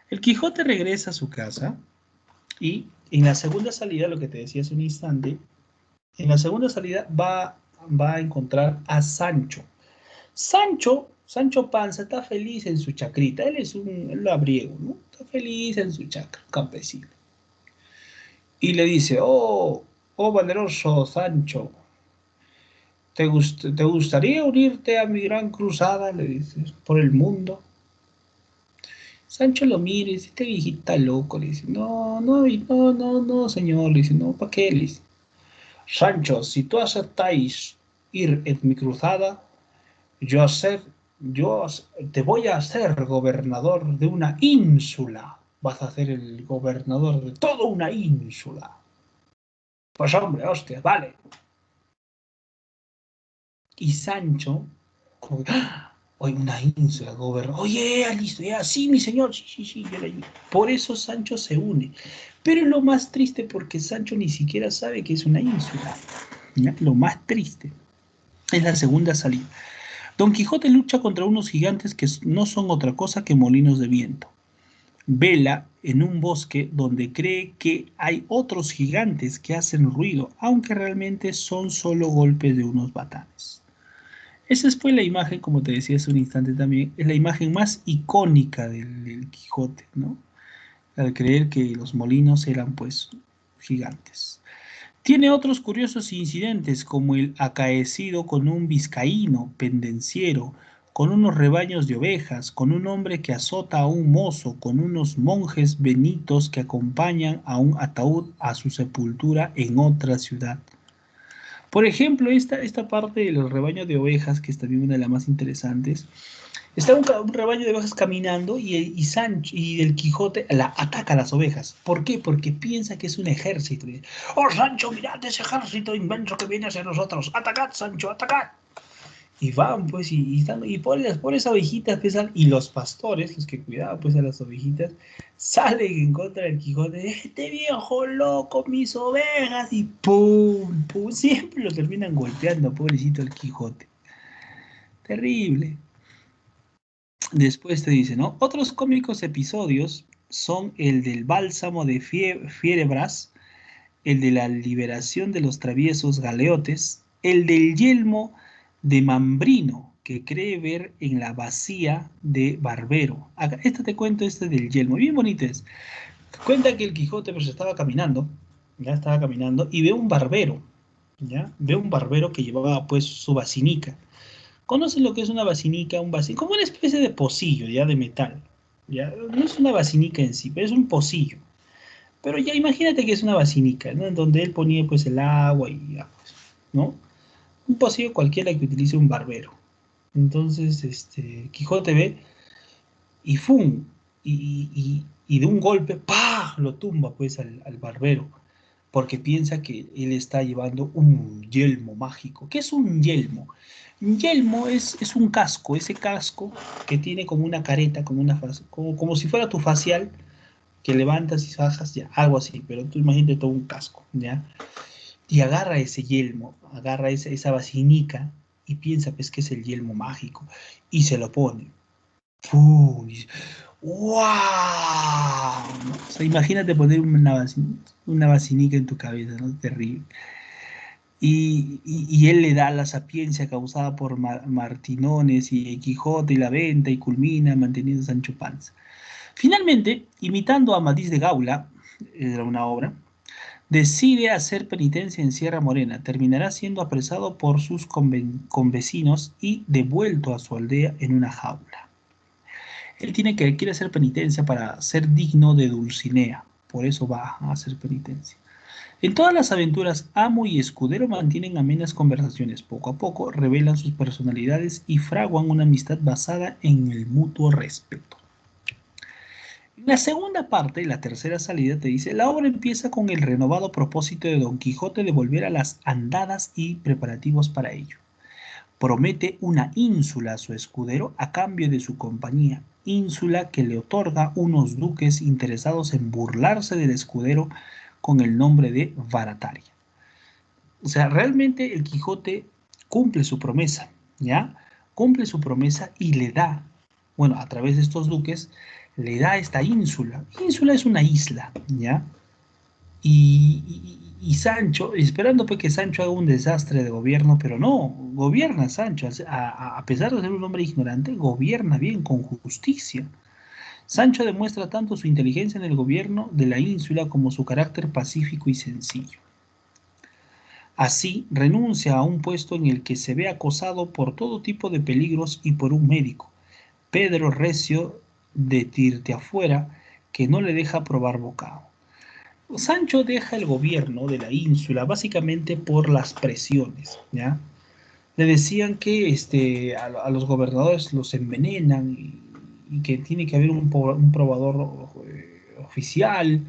El Quijote regresa a su casa y en la segunda salida, lo que te decía hace un instante, en la segunda salida va a encontrar a Sancho. Sancho Panza está feliz en su chacrita. Él es un labriego, ¿no? Está feliz en su chacra, campesino. Y le dice, oh valeroso Sancho, ¿te gustaría unirte a mi gran cruzada? Le dice, por el mundo. Sancho lo mira y dice, este viejita loco. Le dice, no, señor. Le dice, no, ¿para qué? Le dice, Sancho, si tú aceptáis ir en mi cruzada, yo te voy a hacer gobernador de una ínsula. Vas a ser el gobernador de toda una ínsula. Pues hombre, hostia, vale. Y Sancho, como, oye, una ínsula, gobernador. Oye, listo, ya, sí, mi señor, sí, yo le ayudo. Por eso Sancho se une. Pero es lo más triste porque Sancho ni siquiera sabe que es una ínsula. ¿Ya? Lo más triste. Es la segunda salida. Don Quijote lucha contra unos gigantes que no son otra cosa que molinos de viento. Vela en un bosque donde cree que hay otros gigantes que hacen ruido, aunque realmente son solo golpes de unos batanes. Esa fue la imagen, como te decía hace un instante también, es la imagen más icónica del Quijote, ¿no? Al creer que los molinos eran pues gigantes. Tiene otros curiosos incidentes, como el acaecido con un vizcaíno pendenciero, con unos rebaños de ovejas, con un hombre que azota a un mozo, con unos monjes benitos que acompañan a un ataúd a su sepultura en otra ciudad. Por ejemplo, esta parte del rebaño de ovejas, que es también una de las más interesantes, está un rebaño de ovejas caminando y Sancho y el Quijote ataca a las ovejas. ¿Por qué? Porque piensa que es un ejército. ¡Oh, Sancho, mirad ese ejército inmenso que viene hacia nosotros! ¡Atacad, Sancho, atacad! Y van, pues, y por las pobres ovejitas, pues, y los pastores, los que cuidaban, pues, a las ovejitas, salen en contra del Quijote. ¡Este viejo loco, mis ovejas! Y ¡pum! ¡Pum! Siempre lo terminan golpeando, pobrecito el Quijote. Terrible. Después te dice, ¿no? Otros cómicos episodios son el del bálsamo de Fiebras, el de la liberación de los traviesos galeotes, el del yelmo de Mambrino, que cree ver en la vacía de Barbero. Acá, te cuento del yelmo, bien bonito es. Cuenta que el Quijote pues estaba caminando, ya estaba caminando, y ve un barbero, ¿ya? Ve un barbero que llevaba pues su basinica. ¿Conocen lo que es una basinica? Como una especie de pocillo, ya de metal. ¿Ya? No es una basinica en sí, pero es un pocillo. Pero ya imagínate que es una basinica, ¿no? En donde él ponía pues el agua y ya, pues, ¿no? Un pocillo cualquiera que utilice un barbero. Entonces, Quijote ve y ¡fum! Y de un golpe, ¡pah!, lo tumba pues al barbero, porque piensa que él está llevando un yelmo mágico. ¿Qué es un yelmo? Un yelmo es un casco, ese casco que tiene como una careta, como si fuera tu facial, que levantas y bajas, ya, algo así, pero tú imagínate todo un casco, ¿ya? Y agarra ese yelmo, agarra esa basinica y piensa pues que es el yelmo mágico y se lo pone. ¡Pum! ¡Wow! O sea, imagínate poner una basinica en tu cabeza, ¿no? Terrible. Y él le da la sapiencia causada por Martinones y Quijote y la venta y culmina manteniendo a Sancho Panza. Finalmente, imitando a Amadís de Gaula, era una obra, decide hacer penitencia en Sierra Morena. Terminará siendo apresado por sus convecinos y devuelto a su aldea en una jaula. Él quiere hacer penitencia para ser digno de Dulcinea. Por eso va a hacer penitencia. En todas las aventuras, Amo y Escudero mantienen amenas conversaciones. Poco a poco revelan sus personalidades y fraguan una amistad basada en el mutuo respeto. En la segunda parte, la tercera salida, te dice, la obra empieza con el renovado propósito de Don Quijote de volver a las andadas y preparativos para ello. Promete una ínsula a su escudero a cambio de su compañía, ínsula que le otorga unos duques interesados en burlarse del escudero con el nombre de Barataria. O sea, realmente el Quijote cumple su promesa, ¿ya? Cumple su promesa y le da, bueno, a través de estos duques, le da esta ínsula. Ínsula es una isla, ¿ya? Y Sancho, esperando pues que Sancho haga un desastre de gobierno, pero no, gobierna Sancho, a pesar de ser un hombre ignorante, gobierna bien, con justicia. Sancho demuestra tanto su inteligencia en el gobierno de la ínsula como su carácter pacífico y sencillo. Así, renuncia a un puesto en el que se ve acosado por todo tipo de peligros y por un médico, Pedro Recio de Tirteafuera, que no le deja probar bocado. Sancho deja el gobierno de la ínsula básicamente por las presiones, ¿ya? Le decían que a los gobernadores los envenenan y que tiene que haber un probador oficial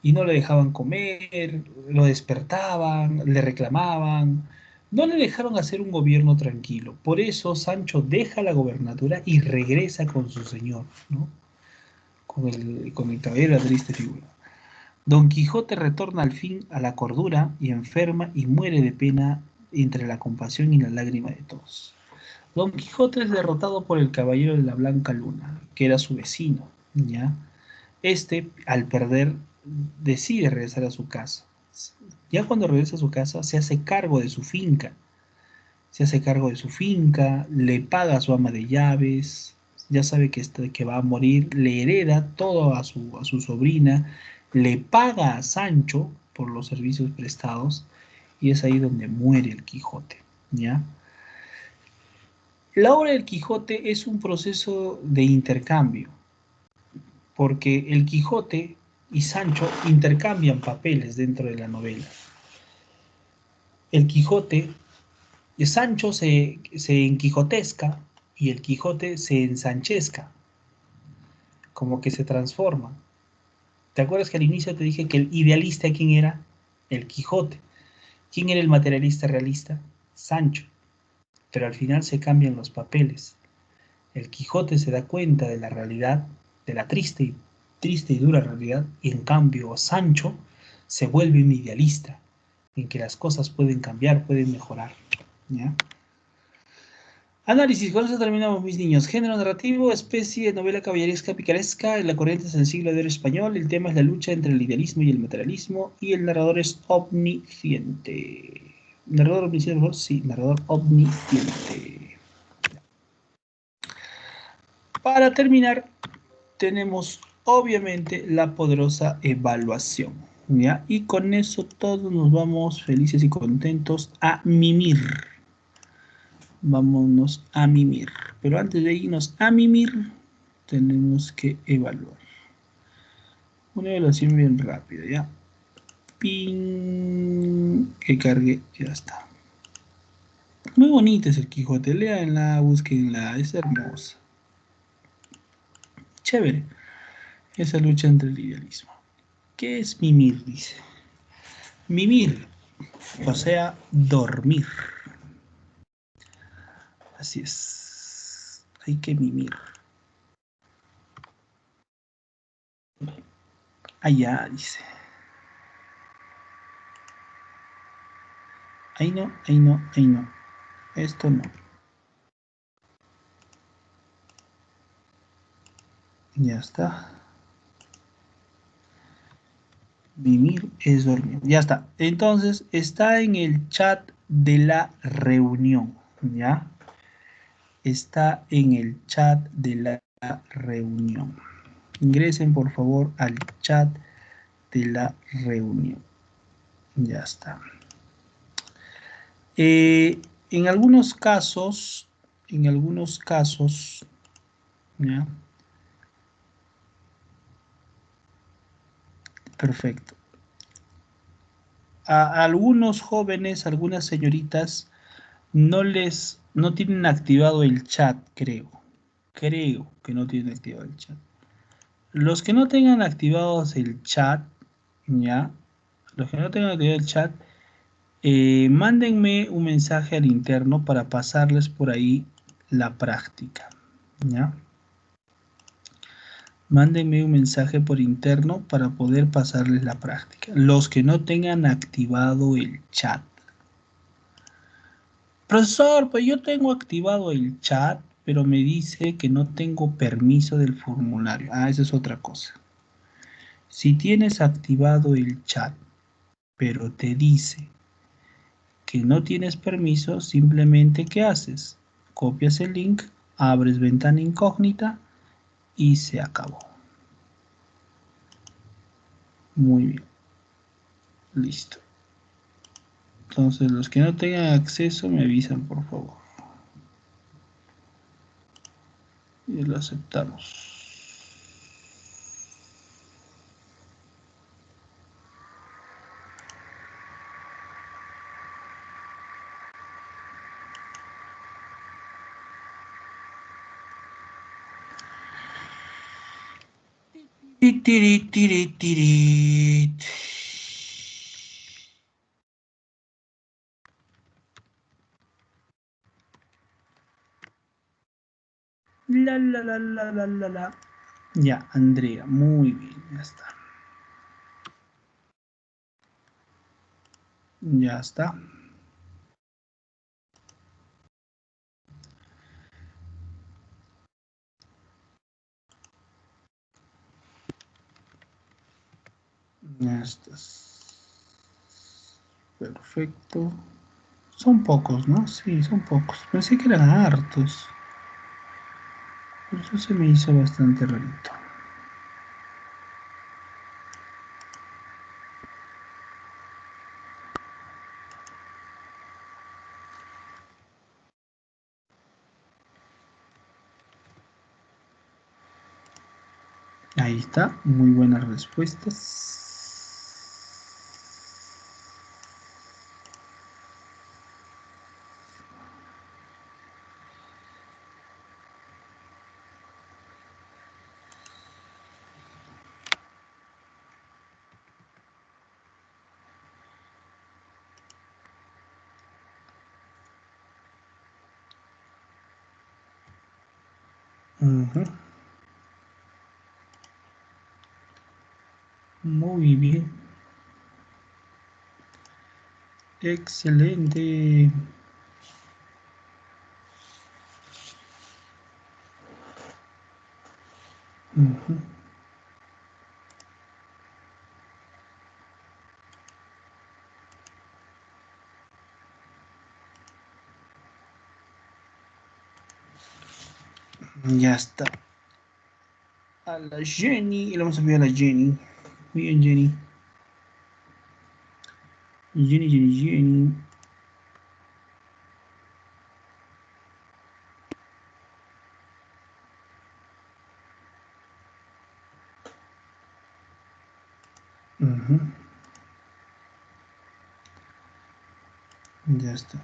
y no le dejaban comer, lo despertaban, le reclamaban, no le dejaron hacer un gobierno tranquilo. Por eso Sancho deja la gobernatura y regresa con su señor, ¿no? Con el caballero de la triste figura. Don Quijote retorna al fin a la cordura y enferma y muere de pena entre la compasión y la lágrima de todos. Don Quijote es derrotado por el caballero de la Blanca Luna, que era su vecino, ¿ya? Al perder, decide regresar a su casa. Ya cuando regresa a su casa, se hace cargo de su finca. Se hace cargo de su finca, le paga a su ama de llaves, ya sabe que va a morir, le hereda todo a su sobrina, le paga a Sancho por los servicios prestados y es ahí donde muere el Quijote, ¿ya? La obra del Quijote es un proceso de intercambio, porque el Quijote y Sancho intercambian papeles dentro de la novela. El Quijote, Sancho se enquijotesca y el Quijote se ensanchesca, como que se transforma. ¿Te acuerdas que al inicio te dije que el idealista, ¿quién era? El Quijote. ¿Quién era el materialista realista? Sancho. Pero al final se cambian los papeles. El Quijote se da cuenta de la realidad, de la triste y dura realidad, y en cambio Sancho se vuelve un idealista, en que las cosas pueden cambiar, pueden mejorar, ¿ya? Análisis, con eso terminamos, mis niños. Género narrativo, especie, novela caballeresca, picaresca, la corriente es el siglo de oro español, el tema es la lucha entre el idealismo y el materialismo, y el narrador es omnisciente. ¿Narrador omnisciente, por favor? Sí, narrador omnisciente. Para terminar, tenemos obviamente la poderosa evaluación, ¿ya? Y con eso todos nos vamos felices y contentos a mimir. Vámonos a mimir. Pero antes de irnos a mimir, tenemos que evaluar. Una evaluación bien rápida, ¿ya? Ping, que cargue, ya está. Muy bonita es el Quijote, léanla, búsquenla, es hermosa. Chévere, esa lucha entre el idealismo. ¿Qué es mimir? Dice. Mimir, o sea, dormir. Así es, hay que mimir. Allá, dice. Ahí no, ahí no, ahí no. Esto no. Ya está. Mimir es dormir. Ya está. Entonces, está en el chat de la reunión. ¿Ya? Está en el chat de la reunión. Ingresen, por favor, al chat de la reunión. Ya está. En algunos casos, ¿ya? Perfecto. A algunos jóvenes, algunas señoritas, no tienen activado el chat, creo. Creo que no tienen activado el chat. Los que no tengan activados el chat, ¿ya? Los que no tengan activado el chat, mándenme un mensaje al interno para pasarles por ahí la práctica, ¿ya? Mándenme un mensaje por interno para poder pasarles la práctica. Los que no tengan activado el chat. Profesor, pues yo tengo activado el chat, pero me dice que no tengo permiso del formulario. Ah, esa es otra cosa. Si tienes activado el chat, pero te dice que no tienes permiso, simplemente ¿qué haces? Copias el link, abres ventana incógnita y se acabó. Muy bien. Listo. Entonces, los que no tengan acceso me avisan, por favor. Y lo aceptamos. Tiri, tiri, tiri. La, la, la, la, la, la, la. Ya, Andrea, muy bien, ya está. Ya está. Ya estás. Perfecto. Son pocos, ¿no? Sí, son pocos. Pensé que eran hartos. Eso se me hizo bastante rarito. Ahí está, muy buenas respuestas. Ujú. Muy bien. Excelente. Ujú. Ya está. A la Jenny. Y le vamos a enviar a la Jenny. Muy bien, Jenny. Jenny, Jenny, Jenny. Ujú. Ya está.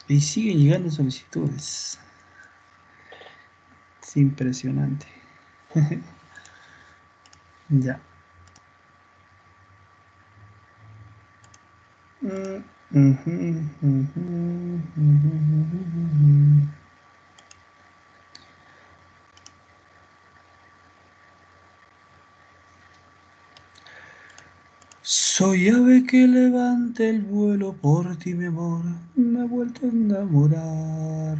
Y siguen llegando solicitudes. Es impresionante. Ya. Mm, ujú, ujú, ujú, ujú. Soy ave que levante el vuelo por ti, mi amor. Me he vuelto a enamorar.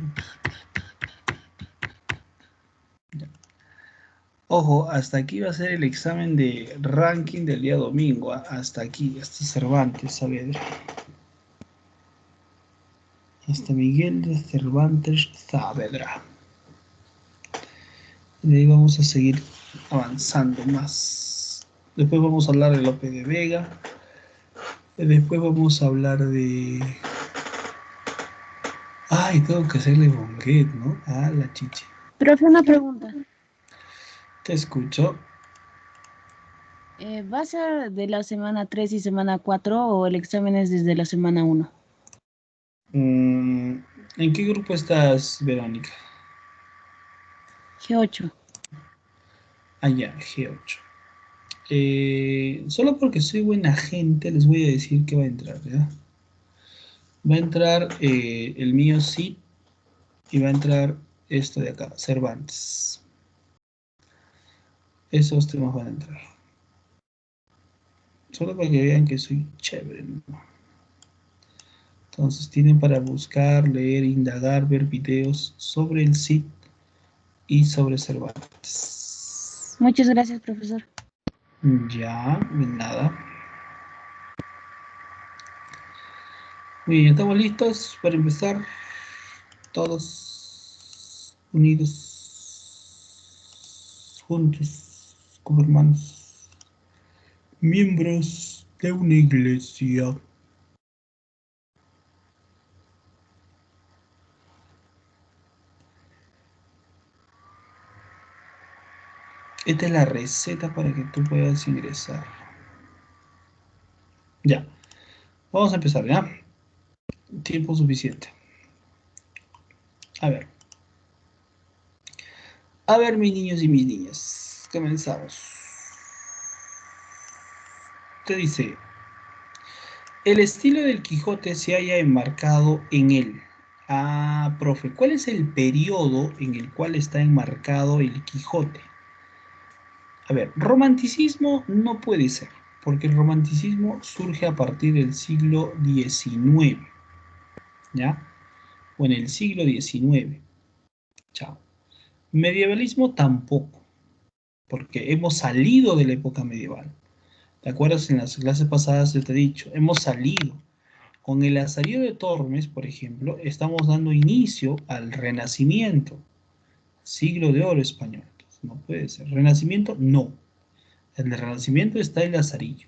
Ojo, hasta aquí va a ser el examen de ranking del día domingo. Hasta aquí, hasta Cervantes Saavedra. Hasta Miguel de Cervantes Saavedra. Y de ahí vamos a seguir avanzando más. Después vamos a hablar de Lope de Vega. Y después vamos a hablar de... Ay, tengo que hacerle Bonguet, ¿no? Ah, la chicha. Profe, una pregunta. Te escucho. ¿Va a ser de la semana 3 y semana 4 o el examen es desde la semana 1? ¿En qué grupo estás, Verónica? G8. Ah, ya, G8. Solo porque soy buena gente, les voy a decir que va a entrar, ¿ya? Va a entrar el mío sí, y va a entrar esto de acá, Cervantes. Esos temas van a entrar. Solo para que vean que soy chévere, ¿no? Entonces tienen para buscar, leer, indagar, ver videos sobre el CID y sobre Cervantes. Muchas gracias, profesor. Ya, de nada. Muy bien, ¿estamos listos para empezar? Todos unidos, juntos, como hermanos, miembros de una iglesia. Esta es la receta para que tú puedas ingresar. Ya, vamos a empezar, ¿ya? Tiempo suficiente. A ver. A ver, mis niños y mis niñas. Comenzamos. Te dice, el estilo del Quijote se haya enmarcado en él. Ah, profe, ¿cuál es el periodo en el cual está enmarcado el Quijote? A ver, romanticismo no puede ser, porque el romanticismo surge a partir del siglo XIX, ¿ya? O en el siglo XIX. Chao. Medievalismo tampoco, porque hemos salido de la época medieval. ¿Te acuerdas? En las clases pasadas te he dicho, hemos salido. Con el Lazarillo de Tormes, por ejemplo, estamos dando inicio al Renacimiento, siglo de oro español. Entonces, no puede ser. Renacimiento, no. En el Renacimiento está el Lazarillo.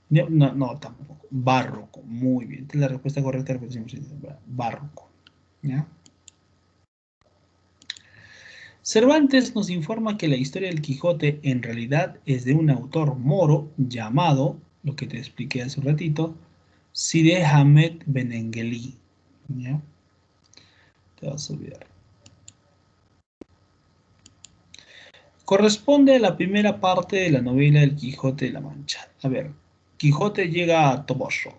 No, no, no, tampoco. Barroco, muy bien. Esta es la respuesta correcta a la cuestión. Barroco. ¿Ya? Cervantes nos informa que la historia del Quijote en realidad es de un autor moro llamado, lo que te expliqué hace un ratito, Cide Hamet Benengeli. ¿Ya? Te vas a olvidar. Corresponde a la primera parte de la novela El Quijote de la Mancha. A ver, Quijote llega a Toboso.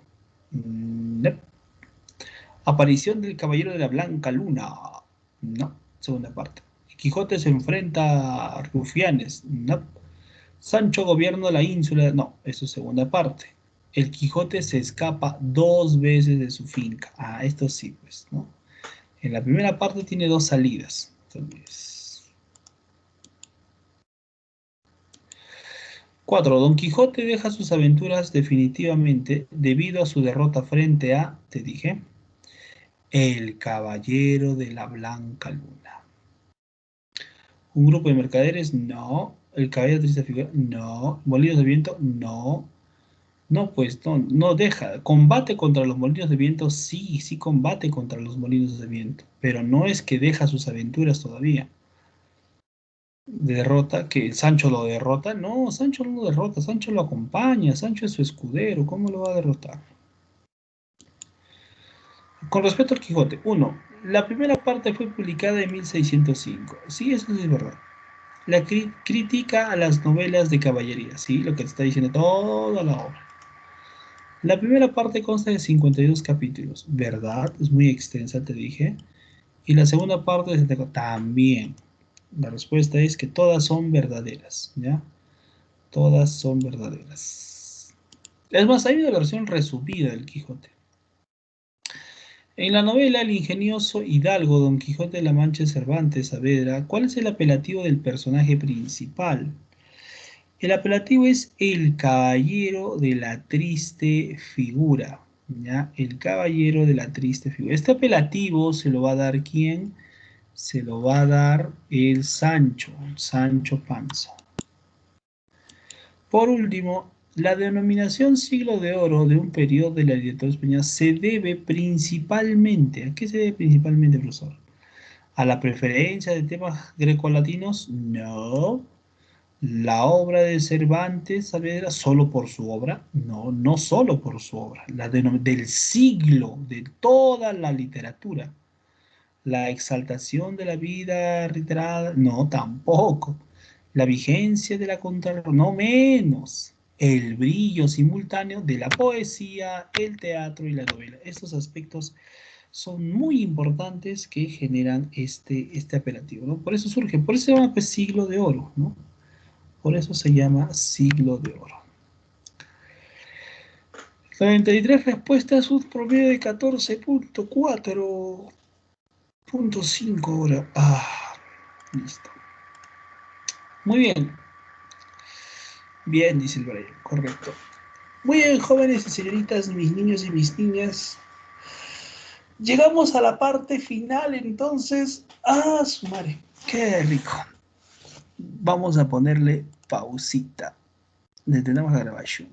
No. Aparición del Caballero de la Blanca Luna. No, segunda parte. Quijote se enfrenta a rufianes. No. Sancho gobierna la ínsula. No, eso es segunda parte. El Quijote se escapa 2 veces de su finca. Ah, esto sí, pues, ¿no? En la primera parte tiene 2 salidas. Entonces, 4. Don Quijote deja sus aventuras definitivamente debido a su derrota frente a, te dije, el Caballero de la Blanca Luna. Un grupo de mercaderes, no. El Caballero de Triste Figura, no. Molinos de viento, no. No, pues no, no deja. Combate contra los molinos de viento, sí, sí combate contra los molinos de viento, pero no es que deja sus aventuras todavía. Derrota, que Sancho lo derrota. No, Sancho no lo derrota, Sancho lo acompaña, Sancho es su escudero, ¿cómo lo va a derrotar? Con respecto al Quijote, 1. La primera parte fue publicada en 1605. Sí, eso sí es verdad. La crítica a las novelas de caballería, sí, lo que te está diciendo toda la obra. La primera parte consta de 52 capítulos, ¿verdad? Es muy extensa, te dije. Y la segunda parte también. La respuesta es que todas son verdaderas, ¿ya? Todas son verdaderas. Es más, hay una versión resumida del Quijote. En la novela El ingenioso hidalgo Don Quijote de la Mancha de Cervantes Saavedra, ¿cuál es el apelativo del personaje principal? El apelativo es el caballero de la triste figura, ¿ya? El caballero de la triste figura. Este apelativo se lo va a dar ¿quién? Se lo va a dar el Sancho Panza. Por último, la denominación siglo de oro de un periodo de la literatura española se debe principalmente, ¿a qué se debe principalmente, profesor? ¿A la preferencia de temas grecolatinos? No. La obra de Cervantes Saavedra, ¿solo por su obra? No, no solo por su obra. Del siglo, de toda la literatura. La exaltación de la vida literal, no, tampoco. La vigencia de la contrarreloj, no menos. El brillo simultáneo de la poesía, el teatro y la novela. Estos aspectos son muy importantes que generan este apelativo, ¿no? Por eso surge, por eso se llama pues, siglo de oro, ¿no? Por eso se llama siglo de oro. 93 respuestas, un promedio de 14.4.5 ahora. Listo. Muy bien. Bien, dice el Brian, correcto. Muy bien, jóvenes y señoritas, mis niños y mis niñas. Llegamos a la parte final, entonces. Su madre, qué rico. Vamos a ponerle pausita. Detenemos la grabación.